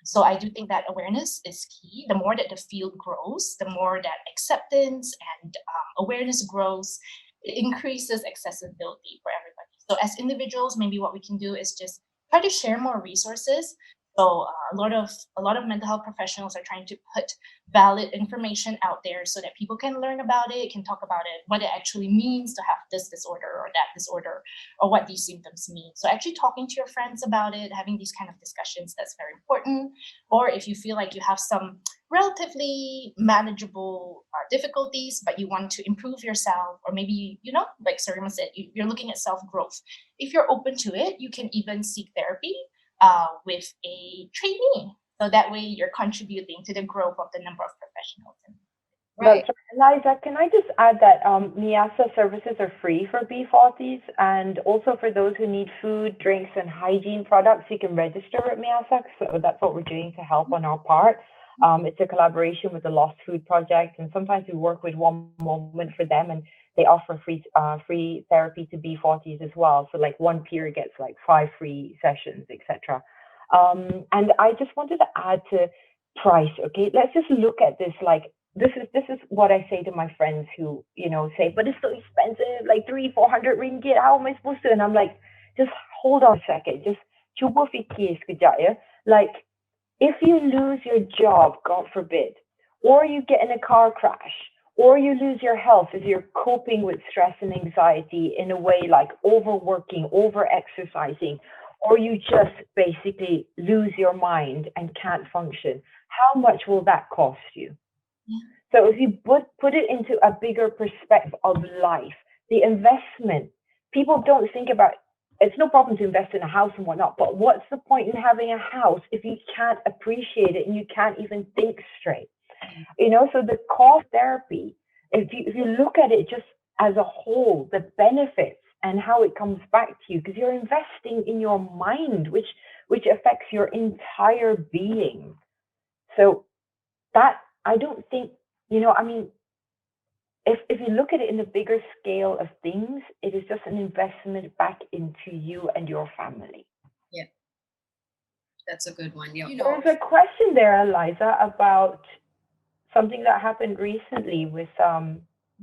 So I do think that awareness is key. The more that the field grows, the more that acceptance and awareness grows, it increases accessibility for everybody. So as individuals, maybe what we can do is just try to share more resources. So a lot of mental health professionals are trying to put valid information out there so that people can learn about it, can talk about it, what it actually means to have this disorder or that disorder, or what these symptoms mean. So actually talking to your friends about it, having these kind of discussions, that's very important. Or if you feel like you have some relatively manageable difficulties, but you want to improve yourself, or maybe, like Sarima said, you're looking at self growth. If you're open to it, you can even seek therapy with a trainee. So that way you're contributing to the growth of the number of professionals. Right. That's right. Eliza, can I just add that MIASA services are free for B40s, and also for those who need food, drinks, and hygiene products, you can register at MIASA. So that's what we're doing to help on our part. It's a collaboration with the Lost Food Project, and sometimes we work with One Moment for them, and they offer free therapy to B40s as well. So like one peer gets like 5 free sessions, etc. And I just wanted to add to price. Okay, let's just look at this like this is what I say to my friends who, say, but it's so expensive, like 300-400 ringgit. How am I supposed to? And I'm like, just hold on a second. Just cuba fikir sekejap ya. Like, if you lose your job, God forbid, or you get in a car crash, or you lose your health as you're coping with stress and anxiety in a way like overworking, over exercising, or you just basically lose your mind and can't function, how much will that cost you? So if you put it into a bigger perspective of life, the investment, people don't think about, it's no problem to invest in a house and whatnot, but what's the point in having a house if you can't appreciate it and you can't even think straight? So the cost therapy, if you look at it just as a whole, the benefits and how it comes back to you, because you're investing in your mind, which affects your entire being. So that, I don't think, I mean, if you look at it in the bigger scale of things, it is just an investment back into you and your family. Yeah, that's a good one. Yeah. There's a question there, Eliza, about something that happened recently with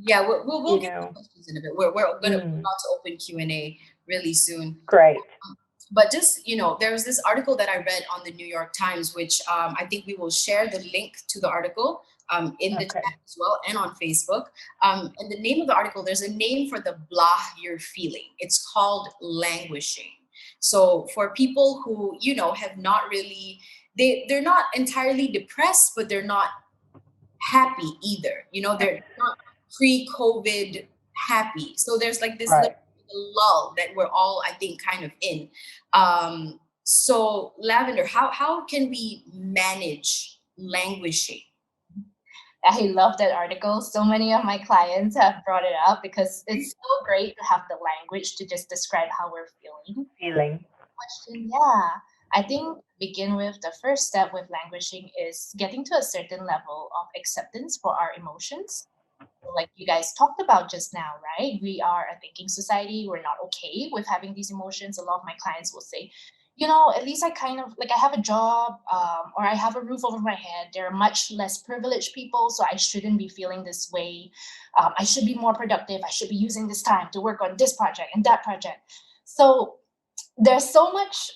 Yeah, we'll get to questions in a bit. We're about to open Q&A really soon. Great. But just, there was this article that I read on the New York Times, which I think we will share the link to the article in the chat as well and on Facebook. And the name of the article, there's a name for the blah you're feeling. It's called languishing. So for people who, have not really, they're not entirely depressed, but they're not happy either. They're not pre-COVID happy. So there's like this little lull that we're all, I think, kind of in. So Lavender, how can we manage languishing? I love that article. So many of my clients have brought it up because it's so great to have the language to just describe how we're feeling. Question, yeah. I think begin with the first step with languishing is getting to a certain level of acceptance for our emotions. Like you guys talked about just now, right? We are a thinking society. We're not okay with having these emotions. A lot of my clients will say, at least I kind of like I have a job or I have a roof over my head. There are much less privileged people, so I shouldn't be feeling this way. I should be more productive. I should be using this time to work on this project and that project. So there's so much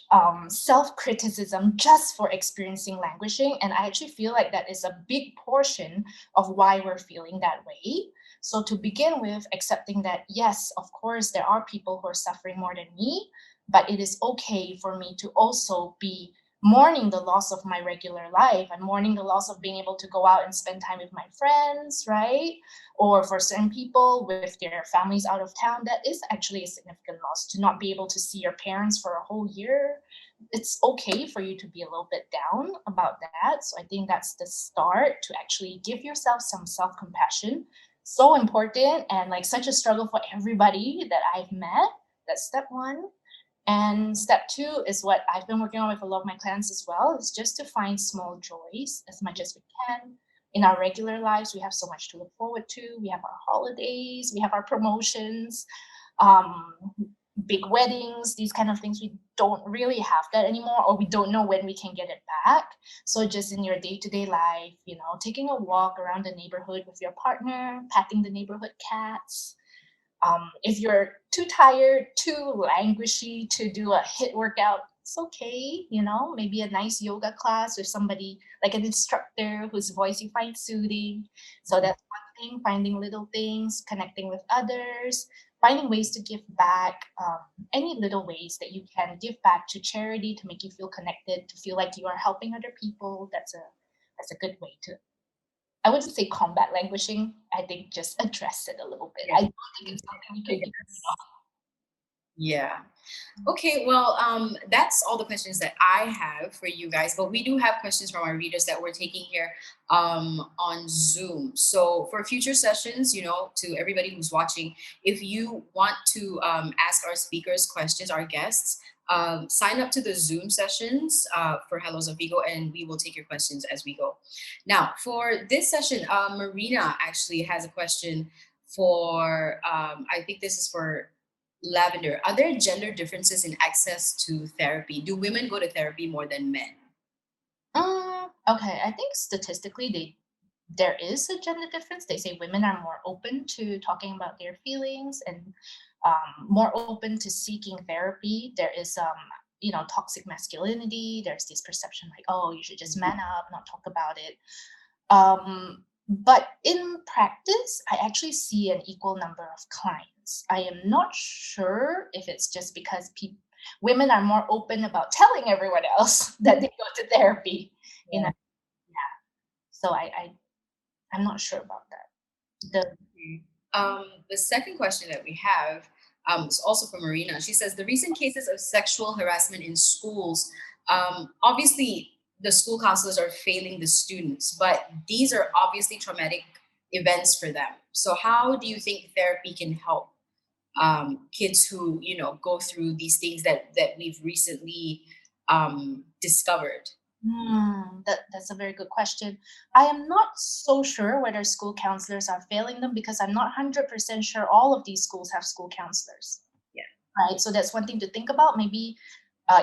self-criticism just for experiencing languishing, and I actually feel like that is a big portion of why we're feeling that way. So to begin with, accepting that, yes, of course, there are people who are suffering more than me, but it is okay for me to also be mourning the loss of my regular life. I'm mourning the loss of being able to go out and spend time with my friends, right? Or for certain people with their families out of town, that is actually a significant loss to not be able to see your parents for a whole year. It's okay for you to be a little bit down about that. So I think that's the start, to actually give yourself some self-compassion. So important, and like such a struggle for everybody that I've met. That's step one. And step two is what I've been working on with a lot of my clients as well, is just to find small joys as much as we can. In our regular lives, we have so much to look forward to. We have our holidays, we have our promotions, big weddings, these kind of things. We don't really have that anymore, or we don't know when we can get it back. So just in your day-to-day life, taking a walk around the neighborhood with your partner, patting the neighborhood cats. If you're too tired, too languishy to do a HIIT workout, it's okay. Maybe a nice yoga class with somebody like an instructor whose voice you find soothing. So that's one thing, finding little things, connecting with others, finding ways to give back, any little ways that you can give back to charity to make you feel connected, to feel like you are helping other people. That's a good way to, I wouldn't say combat languishing. I think just address it a little bit. I don't think it's something you can get. Yeah. Okay, well, that's all the questions that I have for you guys, but we do have questions from our readers that we're taking here on Zoom. So for future sessions, to everybody who's watching, if you want to ask our speakers questions, our guests, sign up to the Zoom sessions for Hello Zafigo, and we will take your questions as we go. Now, for this session, Marina actually has a question for, I think this is for Lavender. Are there gender differences in access to therapy? Do women go to therapy more than men? Okay, I think statistically there is a gender difference. They say women are more open to talking about their feelings and more open to seeking therapy. There is toxic masculinity. There's this perception like, oh, you should just man up, not talk about it. But in practice, I actually see an equal number of clients. I am not sure if it's just because women are more open about telling everyone else that they go to therapy. You know, yeah. So I'm not sure about that. The second question that we have is also from Marina. She says the recent cases of sexual harassment in schools, obviously the school counselors are failing the students, but these are obviously traumatic events for them. So how do you think therapy can help kids who go through these things that we've recently discovered? That's a very good question. I am not so sure whether school counselors are failing them because I'm not 100% sure all of these schools have school counselors. Yeah. Right. So that's one thing to think about. Maybe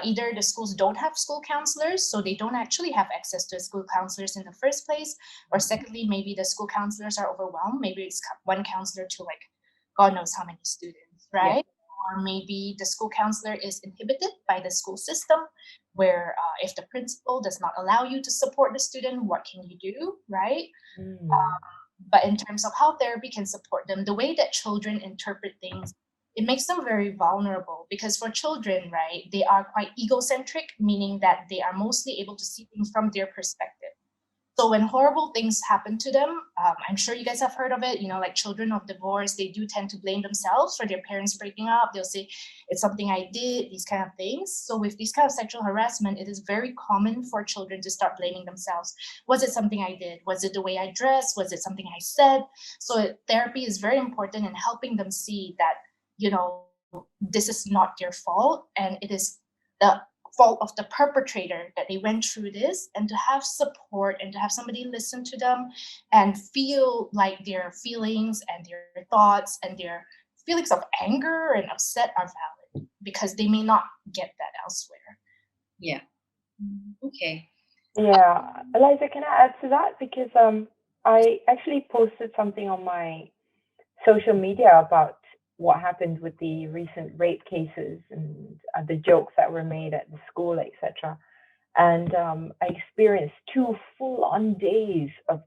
either the schools don't have school counselors, so they don't actually have access to school counselors in the first place, or secondly, maybe the school counselors are overwhelmed. Maybe it's one counselor to like God knows how many students, right? Yeah. Or maybe the school counselor is inhibited by the school system, where if the principal does not allow you to support the student, what can you do, right? But in terms of how therapy can support them, the way that children interpret things, it makes them very vulnerable because for children, right, they are quite egocentric, meaning that they are mostly able to see things from their perspective. So when horrible things happen to them, I'm sure you guys have heard of it, like children of divorce, they do tend to blame themselves for their parents breaking up. They'll say, it's something I did, these kind of things. So with these kind of sexual harassment, it is very common for children to start blaming themselves. Was it something I did? Was it the way I dressed? Was it something I said? So therapy is very important in helping them see that, this is not their fault and it is the fault of the perpetrator that they went through this, and to have support and to have somebody listen to them and feel like their feelings and their thoughts and their feelings of anger and upset are valid because they may not get that elsewhere. Yeah. Okay. Yeah, Eliza, can I add to that? Because I actually posted something on my social media about what happened with the recent rape cases and the jokes that were made at the school, etc. And I experienced 2 full-on days of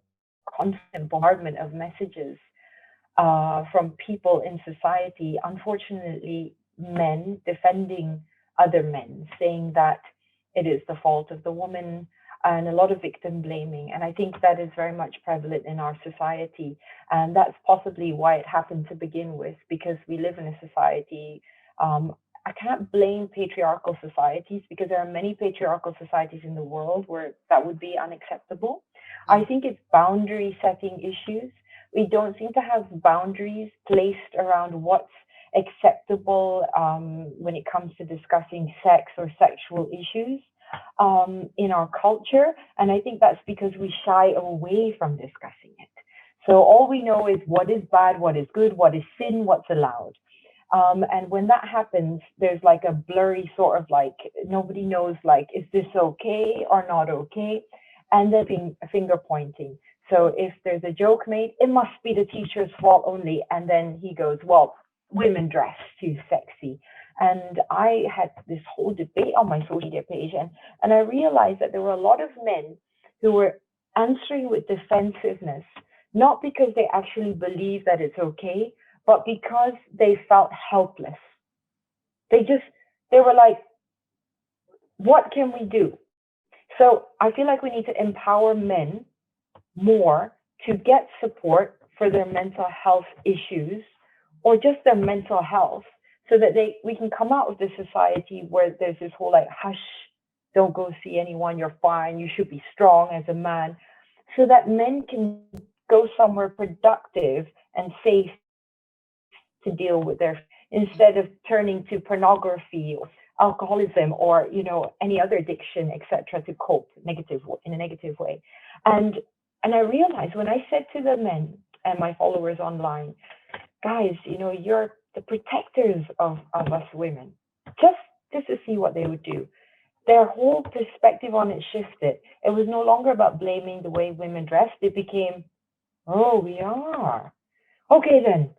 constant bombardment of messages from people in society, unfortunately, men defending other men, saying that it is the fault of the woman, and a lot of victim blaming. And I think that is very much prevalent in our society. And that's possibly why it happened to begin with, because we live in a society. I can't blame patriarchal societies because there are many patriarchal societies in the world where that would be unacceptable. I think it's boundary setting issues. We don't seem to have boundaries placed around what's acceptable when it comes to discussing sex or sexual issues in our culture. And I think that's because we shy away from discussing it. So all we know is what is bad, what is good, what is sin, what's allowed. And when that happens, there's like a blurry sort of like, nobody knows, like, is this okay or not okay? And then finger pointing. So if there's a joke made, it must be the teacher's fault only. And then he goes, well, women dress too sexy. And I had this whole debate on my social media page, and I realized that there were a lot of men who were answering with defensiveness, not because they actually believe that it's okay, but because they felt helpless. They were like, what can we do? So I feel like we need to empower men more to get support for their mental health issues or just their mental health, so that we can come out of this society where there's this whole like hush, don't go see anyone, you're fine, you should be strong as a man, so that men can go somewhere productive and safe to deal with their, instead of turning to pornography or alcoholism or any other addiction, etc., to cope in a negative way. And and I realized when I said to the men and my followers online, guys, you're the protectors of us women, just to see what they would do. Their whole perspective on it shifted. It was no longer about blaming the way women dressed. It became, oh, we are. Okay, then.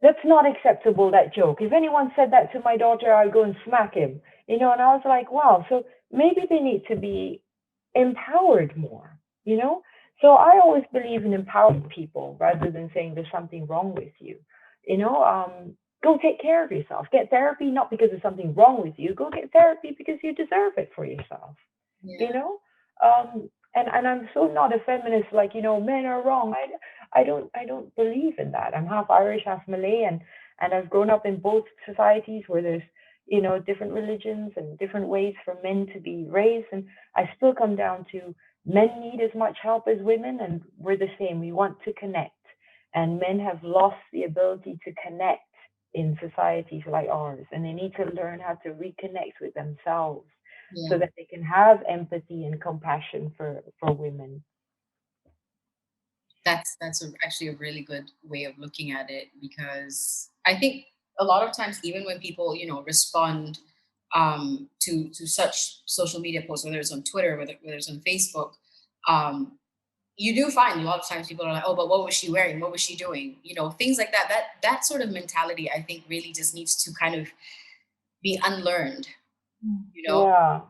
That's not acceptable, that joke. If anyone said that to my daughter, I'd go and smack him. And I was like, wow, so maybe they need to be empowered more, you know? So I always believe in empowering people rather than saying there's something wrong with you. You know, go take care of yourself. Get therapy, not because there's something wrong with you. Go get therapy because you deserve it for yourself, you Yeah. know? And I'm so not a feminist, like, men are wrong. I don't believe in that. I'm half Irish, half Malay, and I've grown up in both societies where there's different religions and different ways for men to be raised, and I still come down to men need as much help as women, and we're the same. We want to connect, and men have lost the ability to connect in societies like ours, and they need to learn how to reconnect with themselves so Yeah. that they can have empathy and compassion for women. Actually a really good way of looking at it, because I think a lot of times, even when people respond to such social media posts, whether it's on Twitter, whether it's on Facebook, um, you do find a lot of times people are like, oh, but what was she wearing, what was she doing, things like that. That sort of mentality, I think, really just needs to kind of be unlearned. Mm. you know Yeah.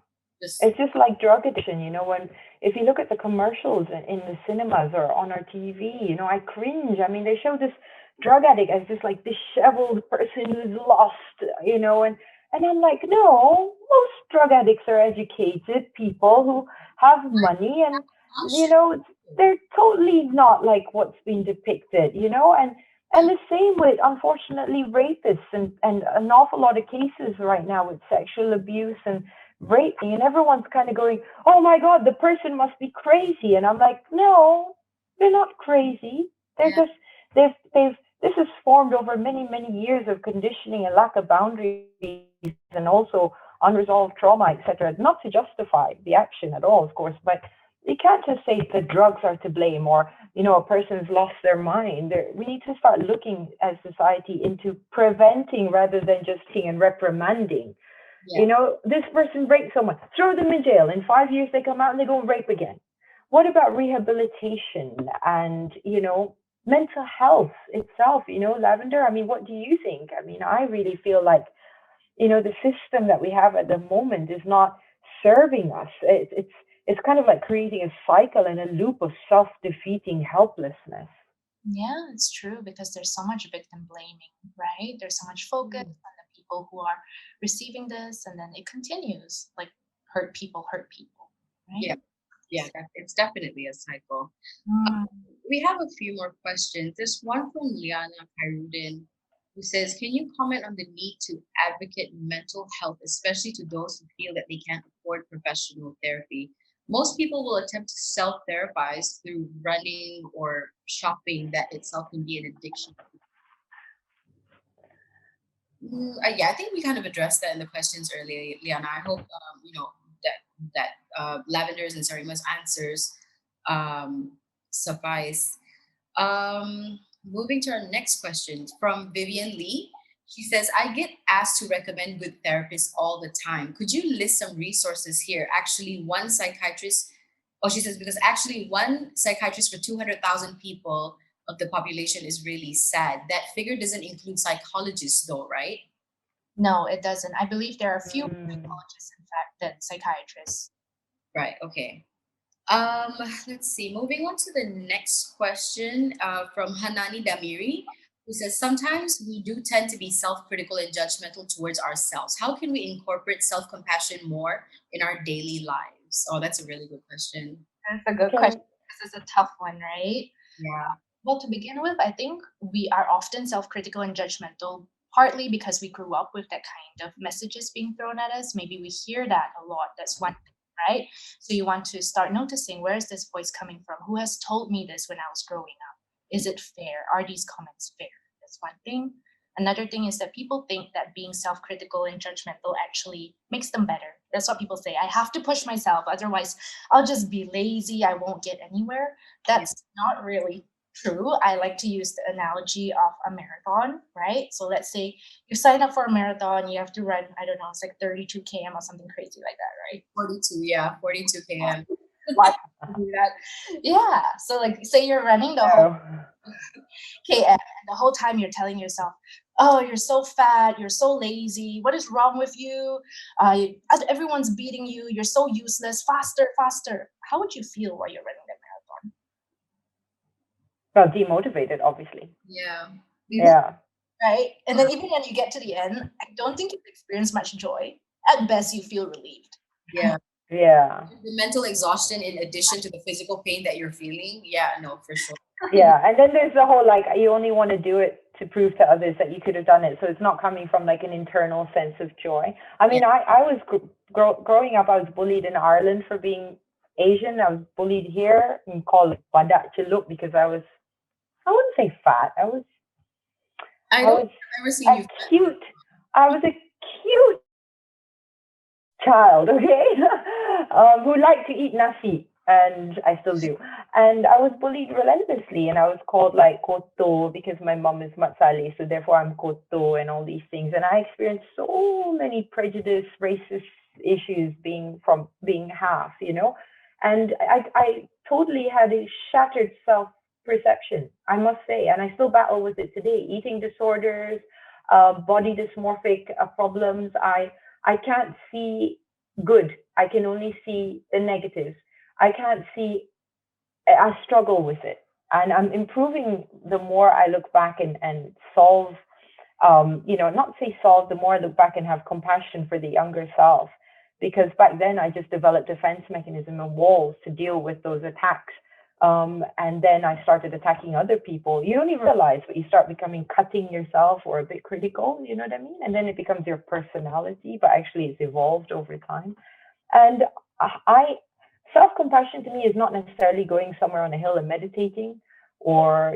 just It's just like drug addiction, when if you look at the commercials in the cinemas or on our TV, I cringe. I mean, they show this drug addict as this like disheveled person who's lost, and I'm like, no, most drug addicts are educated people who have money, and you know, they're totally not like what's been depicted, and the same with, unfortunately, rapists and an awful lot of cases right now with sexual abuse and raping, and everyone's kind of going, "Oh my God, the person must be crazy," and I'm like, "No, they're not crazy. They're yeah, just they've this is formed over many years of conditioning and lack of boundaries, and also unresolved trauma, etc. Not to justify the action at all, of course, but you can't just say the drugs are to blame, or a person's lost their mind. We need to start looking as society into preventing rather than just and reprimanding. yeah, This person raped someone, throw them in jail. In 5 years, they come out and they go and rape again. What about rehabilitation and, mental health itself? Lavender, I mean, what do you think? I mean, I really feel like, the system that we have at the moment is not serving us. It's kind of like creating a cycle and a loop of self-defeating helplessness. Yeah, it's true because there's so much victim blaming, right? There's so much focus Mm. on the people who are receiving this, and then it continues like hurt people, yeah, right? yeah. It's definitely a cycle. Mm. We have a few more questions. There's one from Liana Khairudin, who says, can you comment on the need to advocate mental health, especially to those who feel that they can't afford professional therapy? Most people will attempt to self therapize through running or shopping. That itself can be an addiction. Yeah, I think we kind of addressed that in the questions earlier, Liana. I hope that Lavender's and Sarima's answers suffice. Moving to our next question from Vivian Lee. She says, I get asked to recommend good therapists all the time. Could you list some resources here? Actually, one psychiatrist, oh, she says, because actually one psychiatrist for 200,000 people of the population is really sad. That figure doesn't include psychologists, though, right? No, it doesn't. I believe there are fewer Mm. psychologists, in fact, than psychiatrists. Right, okay. Let's see. Moving on to the next question from Hanani Damiri, who says, sometimes we do tend to be self-critical and judgmental towards ourselves. How can we incorporate self-compassion more in our daily lives? Oh, that's a really good question. That's a good question. Can This is a tough one, right? Yeah. Well, to begin with, I think we are often self critical and judgmental partly because we grew up with that kind of messages being thrown at us. Maybe we hear that a lot. That's one thing, right? So you want to start noticing, where is this voice coming from? Who has told me this when I was growing up? Is it fair? Are these comments fair? That's one thing. Another thing is that people think that being self-critical and judgmental actually makes them better. That's what people say. I have to push myself, otherwise I'll just be lazy. I won't get anywhere. That's not really true. I like to use the analogy of a marathon, right? So let's say you sign up for a marathon, you have to run, I don't know, it's like 32 km or something crazy like that, right? 42, yeah, 42 km. Why do that? Yeah. So like say you're running the whole No. km, and the whole time you're telling yourself, oh, you're so fat, you're so lazy, what is wrong with you? Everyone's beating you, you're so useless, faster, faster. How would you feel while you're running that marathon? Well, demotivated, obviously. Yeah. Yeah. Right? And then even when you get to the end, I don't think you've experienced much joy. At best, you feel relieved. Yeah. Yeah. The mental exhaustion in addition to the physical pain that you're feeling. Yeah, no, for sure. Yeah. And then there's the whole like, you only want to do it to prove to others that you could have done it. So it's not coming from like an internal sense of joy. I mean, I was growing up, I was bullied in Ireland for being Asian. I was bullied here and called Badak Chiluk because I wouldn't say fat. I I don't was think I've ever seen you fat. cute. I was a cute child, okay, who liked to eat nasi, and I still do. And I was bullied relentlessly, and I was called like koto because my mom is Matsali, so therefore I'm koto and all these things. And I experienced so many prejudice, racist issues from being half, and I totally had a shattered self perception, I must say, and I still battle with it today. Eating disorders, body dysmorphic problems. I can't see good. I can only see the negatives. I can't see, I struggle with it. And I'm improving the more I look back and solve, not say solve, the more I look back and have compassion for the younger self. Because back then I just developed defense mechanism and walls to deal with those attacks. And then I started attacking other people. You don't even realize, but you start becoming cutting yourself or a bit critical, you know what I mean? And then it becomes your personality, but actually it's evolved over time. And I self-compassion to me is not necessarily going somewhere on a hill and meditating or,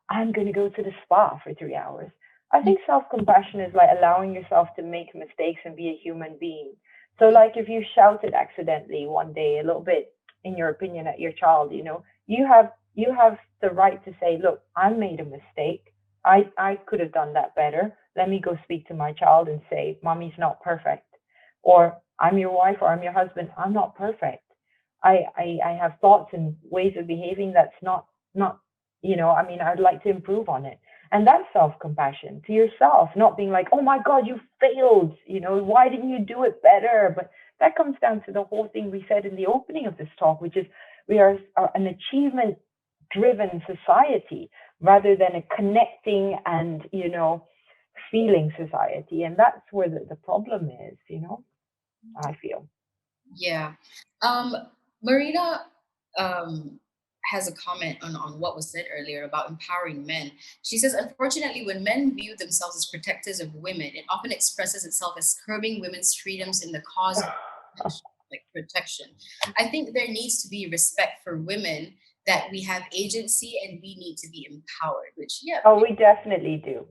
I'm going to go to the spa for 3 hours. I think self-compassion is like allowing yourself to make mistakes and be a human being. So like if you shouted accidentally one day a little bit, in your opinion, at your child, you have the right to say, look, I made a mistake. I could have done that better. Let me go speak to my child and say, mommy's not perfect. Or I'm your wife or I'm your husband. I'm not perfect. I have thoughts and ways of behaving that's not, I'd like to improve on it. And that's self-compassion to yourself, not being like, oh my God, you failed. Why didn't you do it better? But that comes down to the whole thing we said in the opening of this talk, which is we are an achievement driven society rather than a connecting and, feeling society. And that's where the problem is, I feel. Yeah. Marina has a comment on what was said earlier about empowering men. She says, unfortunately, when men view themselves as protectors of women, it often expresses itself as curbing women's freedoms in the cause of protection. I think there needs to be respect for women, that we have agency and we need to be empowered, which, Oh, we definitely do.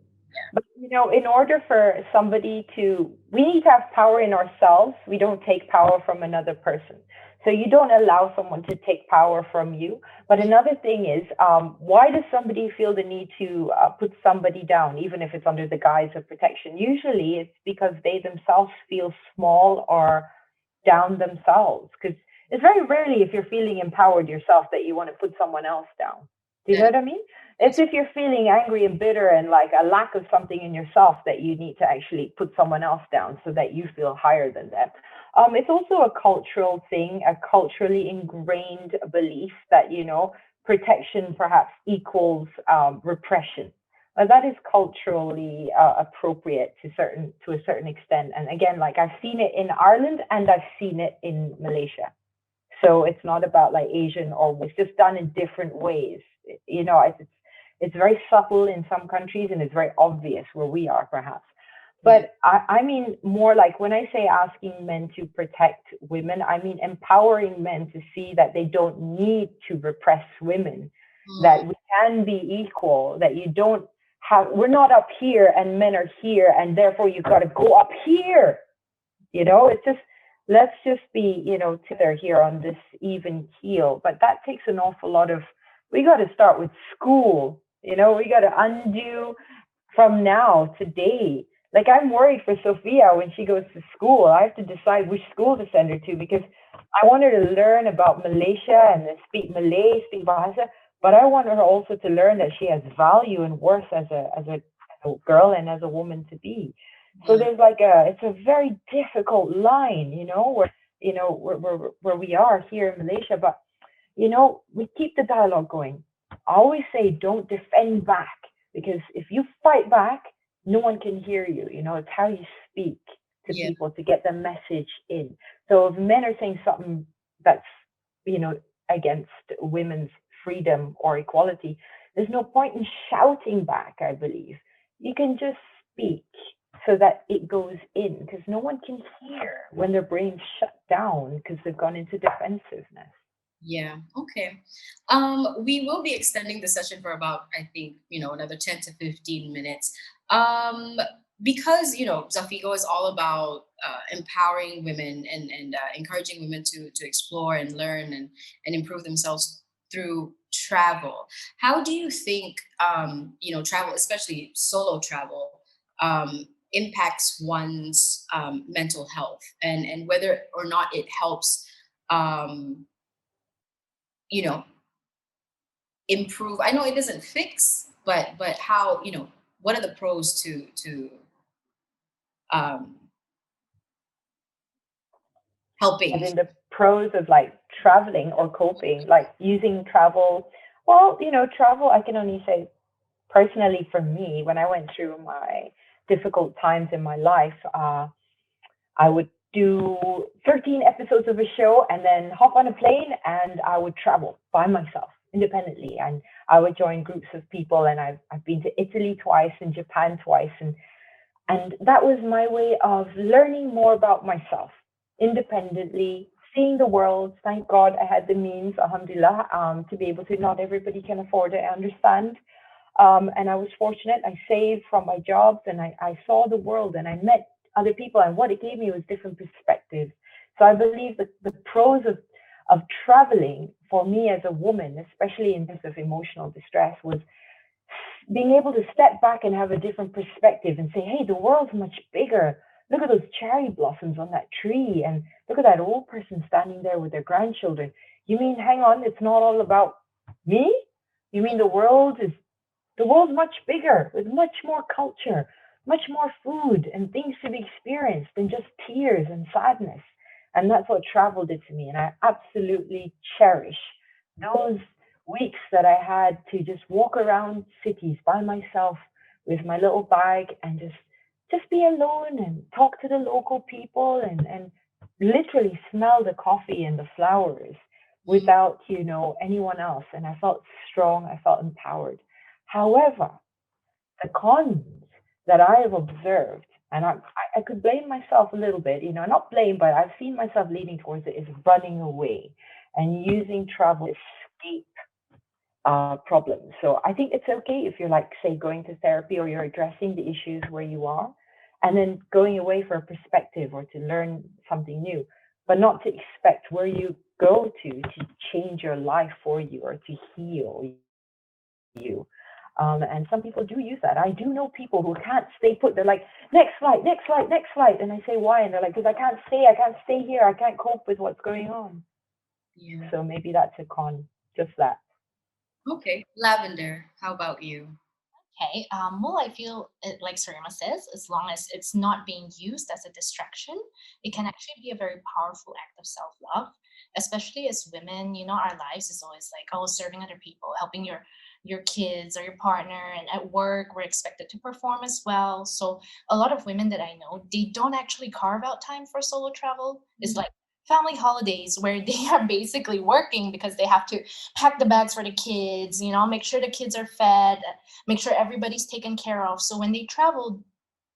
But in order for we need to have power in ourselves. We don't take power from another person. So you don't allow someone to take power from you. But another thing is, why does somebody feel the need to put somebody down, even if it's under the guise of protection? Usually it's because they themselves feel small or down themselves. Because it's very rarely, if you're feeling empowered yourself, that you want to put someone else down. Do you know what I mean? It's if you're feeling angry and bitter and like a lack of something in yourself that you need to actually put someone else down so that you feel higher than them. It's also a cultural thing, a culturally ingrained belief that, protection perhaps equals repression. But that is culturally appropriate to a certain extent. And again, like I've seen it in Ireland and I've seen it in Malaysia. So it's not about like Asian or it's just done in different ways. It's very subtle in some countries and it's very obvious where we are, perhaps. Yeah. But I mean more like when I say asking men to protect women, I mean empowering men to see that they don't need to repress women, Mm, that we can be equal, that you don't have, we're not up here and men are here, and therefore you've got to go up here. It's just, let's just be, together here on this even keel. But that takes an awful lot of, we got to start with school, we got to undo from now today. Like I'm worried for Sophia when she goes to school. I have to decide which school to send her to because I want her to learn about Malaysia and then speak Malay, speak Bahasa, but I want her also to learn that she has value and worth as a girl and as a woman to be. So yeah. there's like it's a very difficult line, where we are here in Malaysia, but we keep the dialogue going. I always say don't defend back because if you fight back, no one can hear you. It's how you speak to Yeah. people to get the message in. So if men are saying something that's, you know, against women's freedom or equality, there's no point in shouting back, I believe. You can just speak so that it goes in because no one can hear when their brains shut down because they've gone into defensiveness. Yeah. Okay. We will be extending the session for about, I think, another 10 to 15 minutes. Um, because, Zafigo is all about empowering women and encouraging women to explore and learn and improve themselves through travel. How do you think, travel, especially solo travel, impacts one's mental health and whether or not it helps, um, you know, improve. I know it doesn't fix, but how, what are the pros to um As helping? in the pros of like traveling or coping, like using travel. Well, travel, I can only say personally for me, when I went through my difficult times in my life, I would do 13 episodes of a show and then hop on a plane and I would travel by myself independently. And I would join groups of people. And I've been to Italy twice and Japan twice. And that was my way of learning more about myself independently, seeing the world. Thank God I had the means, alhamdulillah, to be able to, not everybody can afford it, I understand. And I was fortunate. I saved from my jobs and I saw the world and I met other people. And what it gave me was different perspectives. So I believe that the pros of traveling for me as a woman, especially in terms of emotional distress, was being able to step back and have a different perspective and say, hey, the world's much bigger. Look at those cherry blossoms on that tree. And look at that old person standing there with their grandchildren. You mean, hang on, it's not all about me? You mean the world's much bigger with much more culture, much more food and things to be experienced than just tears and sadness. And that's what travel did to me. And I absolutely cherish those weeks that I had to just walk around cities by myself with my little bag and just be alone and talk to the local people and literally smell the coffee and the flowers Mm, without, anyone else. And I felt strong, I felt empowered. However, the cons that I have observed, and I could blame myself a little bit, not blame, but I've seen myself leaning towards it, is running away and using travel to escape problems. So I think it's okay if you're like, say, going to therapy or you're addressing the issues where you are, and then going away for a perspective or to learn something new, but not to expect where you go to change your life for you or to heal you. And some people do use that. I do know people who can't stay put. They're like, next flight, next flight, next flight. And I say, why? And they're like, because I can't stay here. I can't cope with what's going on. yeah. So maybe that's a con, just that. Okay. Lavender, how about you? Okay. Well, I feel like Sarima says, as long as it's not being used as a distraction, it can actually be a very powerful act of self-love. Especially as women, our lives is always like, oh, serving other people, helping your kids or your partner, and at work we're expected to perform as well. So a lot of women that I know, they don't actually carve out time for solo travel. It's Mm, like family holidays where they are basically working because they have to pack the bags for the kids, make sure the kids are fed, make sure everybody's taken care of. So when they travel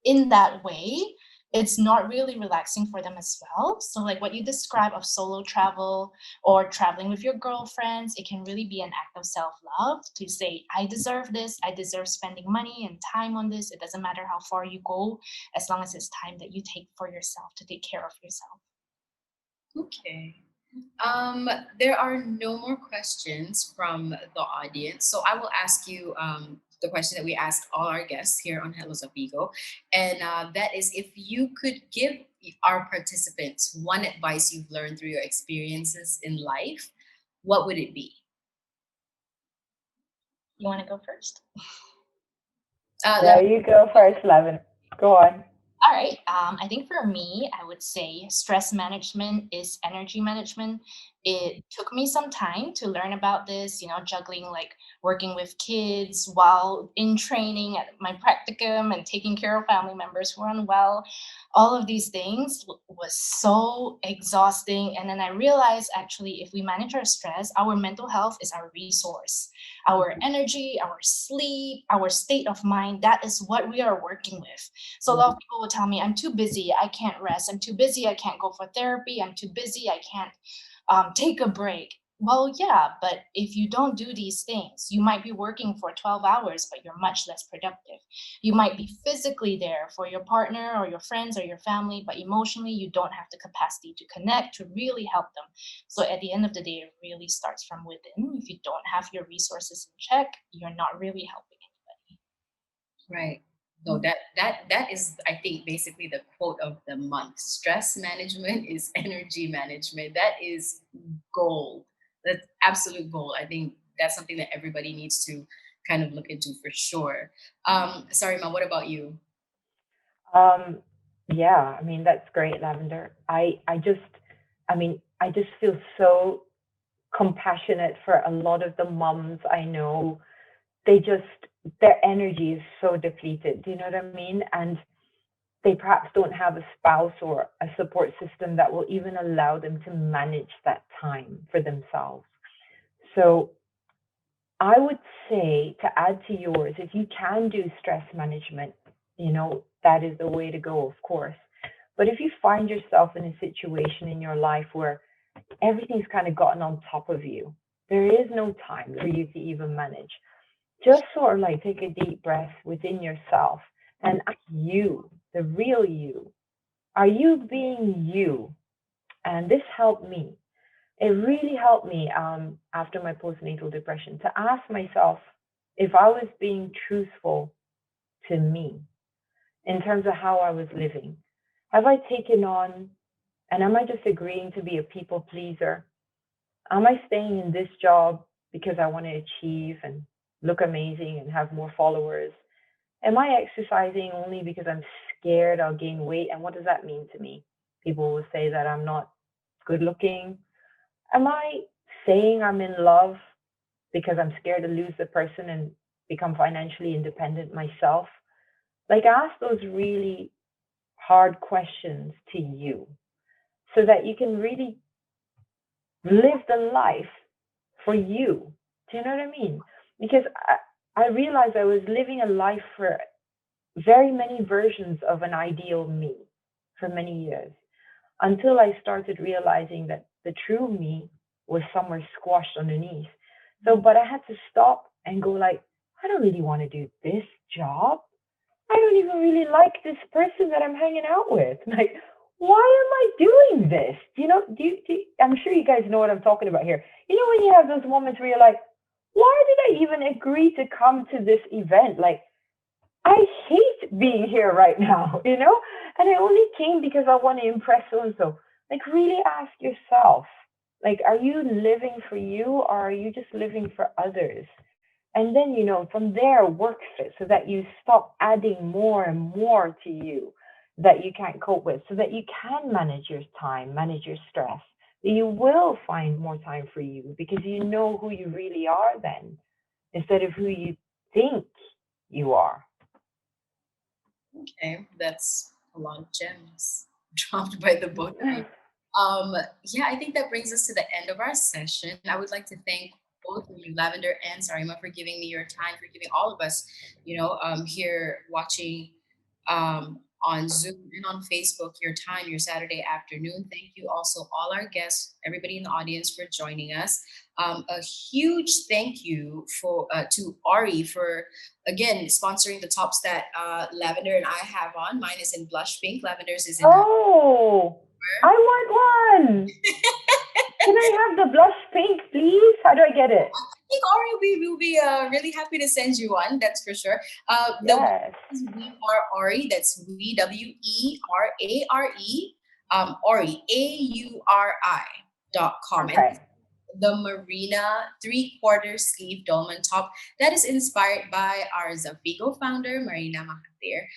in that way, it's not really relaxing for them as well. So like what you describe of solo travel or traveling with your girlfriends, it can really be an act of self-love to say, I deserve this, I deserve spending money and time on this. It doesn't matter how far you go, as long as it's time that you take for yourself to take care of yourself. Okay. There are no more questions from the audience, so I will ask you the question that we asked all our guests here on Hello Zafigo, and that is, if you could give our participants one advice you've learned through your experiences in life, what would it be? You want to go first? Yeah, you go first, Lavender. Go on. All right. I think for me, I would say stress management is energy management. It took me some time to learn about this, juggling like working with kids while in training at my practicum and taking care of family members who are unwell. All of these things was so exhausting. And then I realized actually, if we manage our stress, our mental health is our resource. Our energy, our sleep, our state of mind, that is what we are working with. So a lot of people will tell me, I'm too busy, I can't rest. I'm too busy, I can't go for therapy. I'm too busy, I can't take a break. Well, yeah, but if you don't do these things, you might be working for 12 hours, but you're much less productive. You might be physically there for your partner or your friends or your family, but emotionally, you don't have the capacity to connect, to really help them. So at the end of the day, it really starts from within. If you don't have your resources in check, you're not really helping anybody. Right. No, that is, I think, basically the quote of the month. Stress management is energy management. That is gold. That's absolute gold. I think that's something that everybody needs to kind of look into for sure. Sorry, Ma, what about you? Um, yeah, I mean that's great, Lavender. I just feel so compassionate for a lot of the mums I know. They just their energy is so depleted. Do you know what I mean? And they perhaps don't have a spouse or a support system that will even allow them to manage that time for themselves. So I would say to add to yours, if you can do stress management, that is the way to go, of course. But if you find yourself in a situation in your life where everything's kind of gotten on top of you, there is no time for you to even manage. Just sort of like take a deep breath within yourself and ask you, the real you, are you being you? And this helped me. It really helped me after my postnatal depression to ask myself if I was being truthful to me in terms of how I was living. Have I taken on, and am I just agreeing to be a people pleaser? Am I staying in this job because I want to achieve and look amazing and have more followers? Am I exercising only because I'm scared I'll gain weight? And what does that mean to me? People will say that I'm not good looking. Am I saying I'm in love because I'm scared to lose the person and become financially independent myself? Like, ask those really hard questions to you so that you can really live the life for you. Do you know what I mean? Because I realized I was living a life for very many versions of an ideal me for many years until I started realizing that the true me was somewhere squashed underneath. So, but I had to stop and go like, I don't really want to do this job. I don't even really like this person that I'm hanging out with. Like, why am I doing this? I'm sure you guys know what I'm talking about here. When you have those moments where you're like, why did I even agree to come to this event? Like, I hate being here right now, And I only came because I want to impress so and so. Like, really ask yourself, like, are you living for you or are you just living for others? And then, from there, work it so that you stop adding more and more to you that you can't cope with, so that you can manage your time, manage your stress. You will find more time for you because you know who you really are then instead of who you think you are. Okay, that's a lot of gems dropped by the both of you. Yeah, I think that brings us to the end of our session. I would like to thank both of you, Lavender and Sarima, for giving me your time, for giving all of us, here watching on Zoom and on Facebook, your time, your Saturday afternoon. Thank you also, all our guests, everybody in the audience for joining us. A huge thank you to Ari for, again, sponsoring the tops that Lavender and I have on. Mine is in blush pink. Lavender's is in Oh, I want one. Can I have the blush pink, please? How do I get it? I think Ari will be really happy to send you one. That's for sure. The Yes. is We Are Ari. That's WeWeRare. Ari AURI.com. And Okay. the Marina 3/4 sleeve dolman top that is inspired by our Zafigo founder, Marina Mahathir.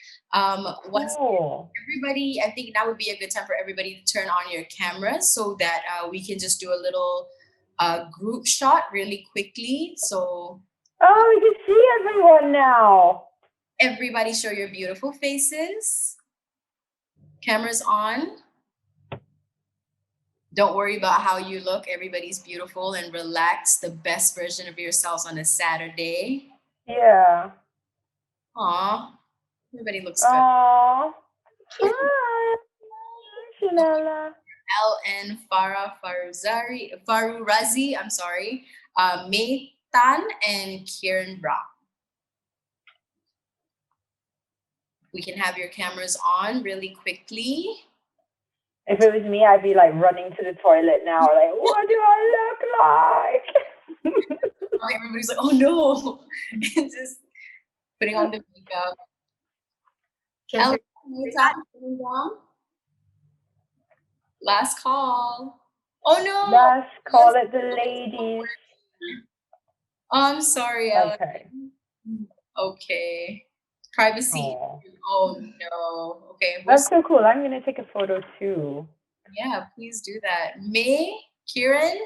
Once Cool. everybody, I think now would be a good time for everybody to turn on your cameras so that we can just do a little group shot really quickly. So Oh, we can see everyone now. everybody show your beautiful faces. Cameras on. Don't worry about how you look. Everybody's beautiful and relaxed. The best version of yourselves on a Saturday. Yeah. Aw, everybody looks good. Aww. Hi, Shanella. LN Farurazi, I'm sorry, May Tan, and Kieran Brown. We can have your cameras on really quickly. If it was me, I'd be like running to the toilet now, like, what do I look like? Everybody's like, oh no, just putting on the makeup. Last call. Oh no. Last call at the ladies. I'm sorry, Ellen. Okay. Privacy. Aww. Oh no. Okay. That's so cool. I'm gonna take a photo too. Yeah, please do that. May, Kieran?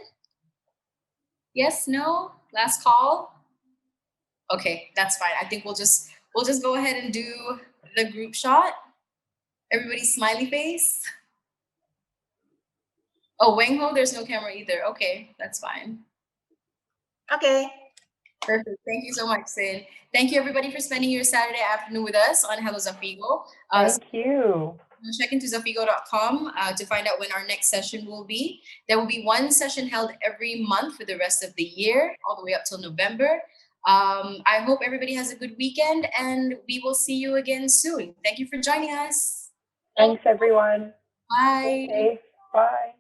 Yes, no? Last call? Okay, that's fine. I think we'll just go ahead and do the group shot. Everybody's smiley face. Oh, Wang Ho, there's no camera either. Okay, that's fine. Okay. Perfect. Thank you so much, Sin. Thank you, everybody, for spending your Saturday afternoon with us on Hello Zafigo. Thank you. Check into zafigo.com to find out when our next session will be. There will be one session held every month for the rest of the year, all the way up till November. I hope everybody has a good weekend, and we will see you again soon. Thank you for joining us. Thanks, everyone. Bye. Okay. Bye.